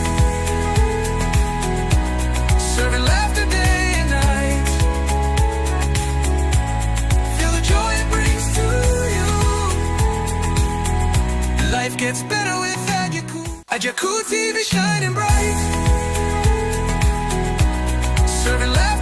serving laughter day and night. Feel the joy it brings to you. Life gets better with Ajaku TV shining bright, serving laughter.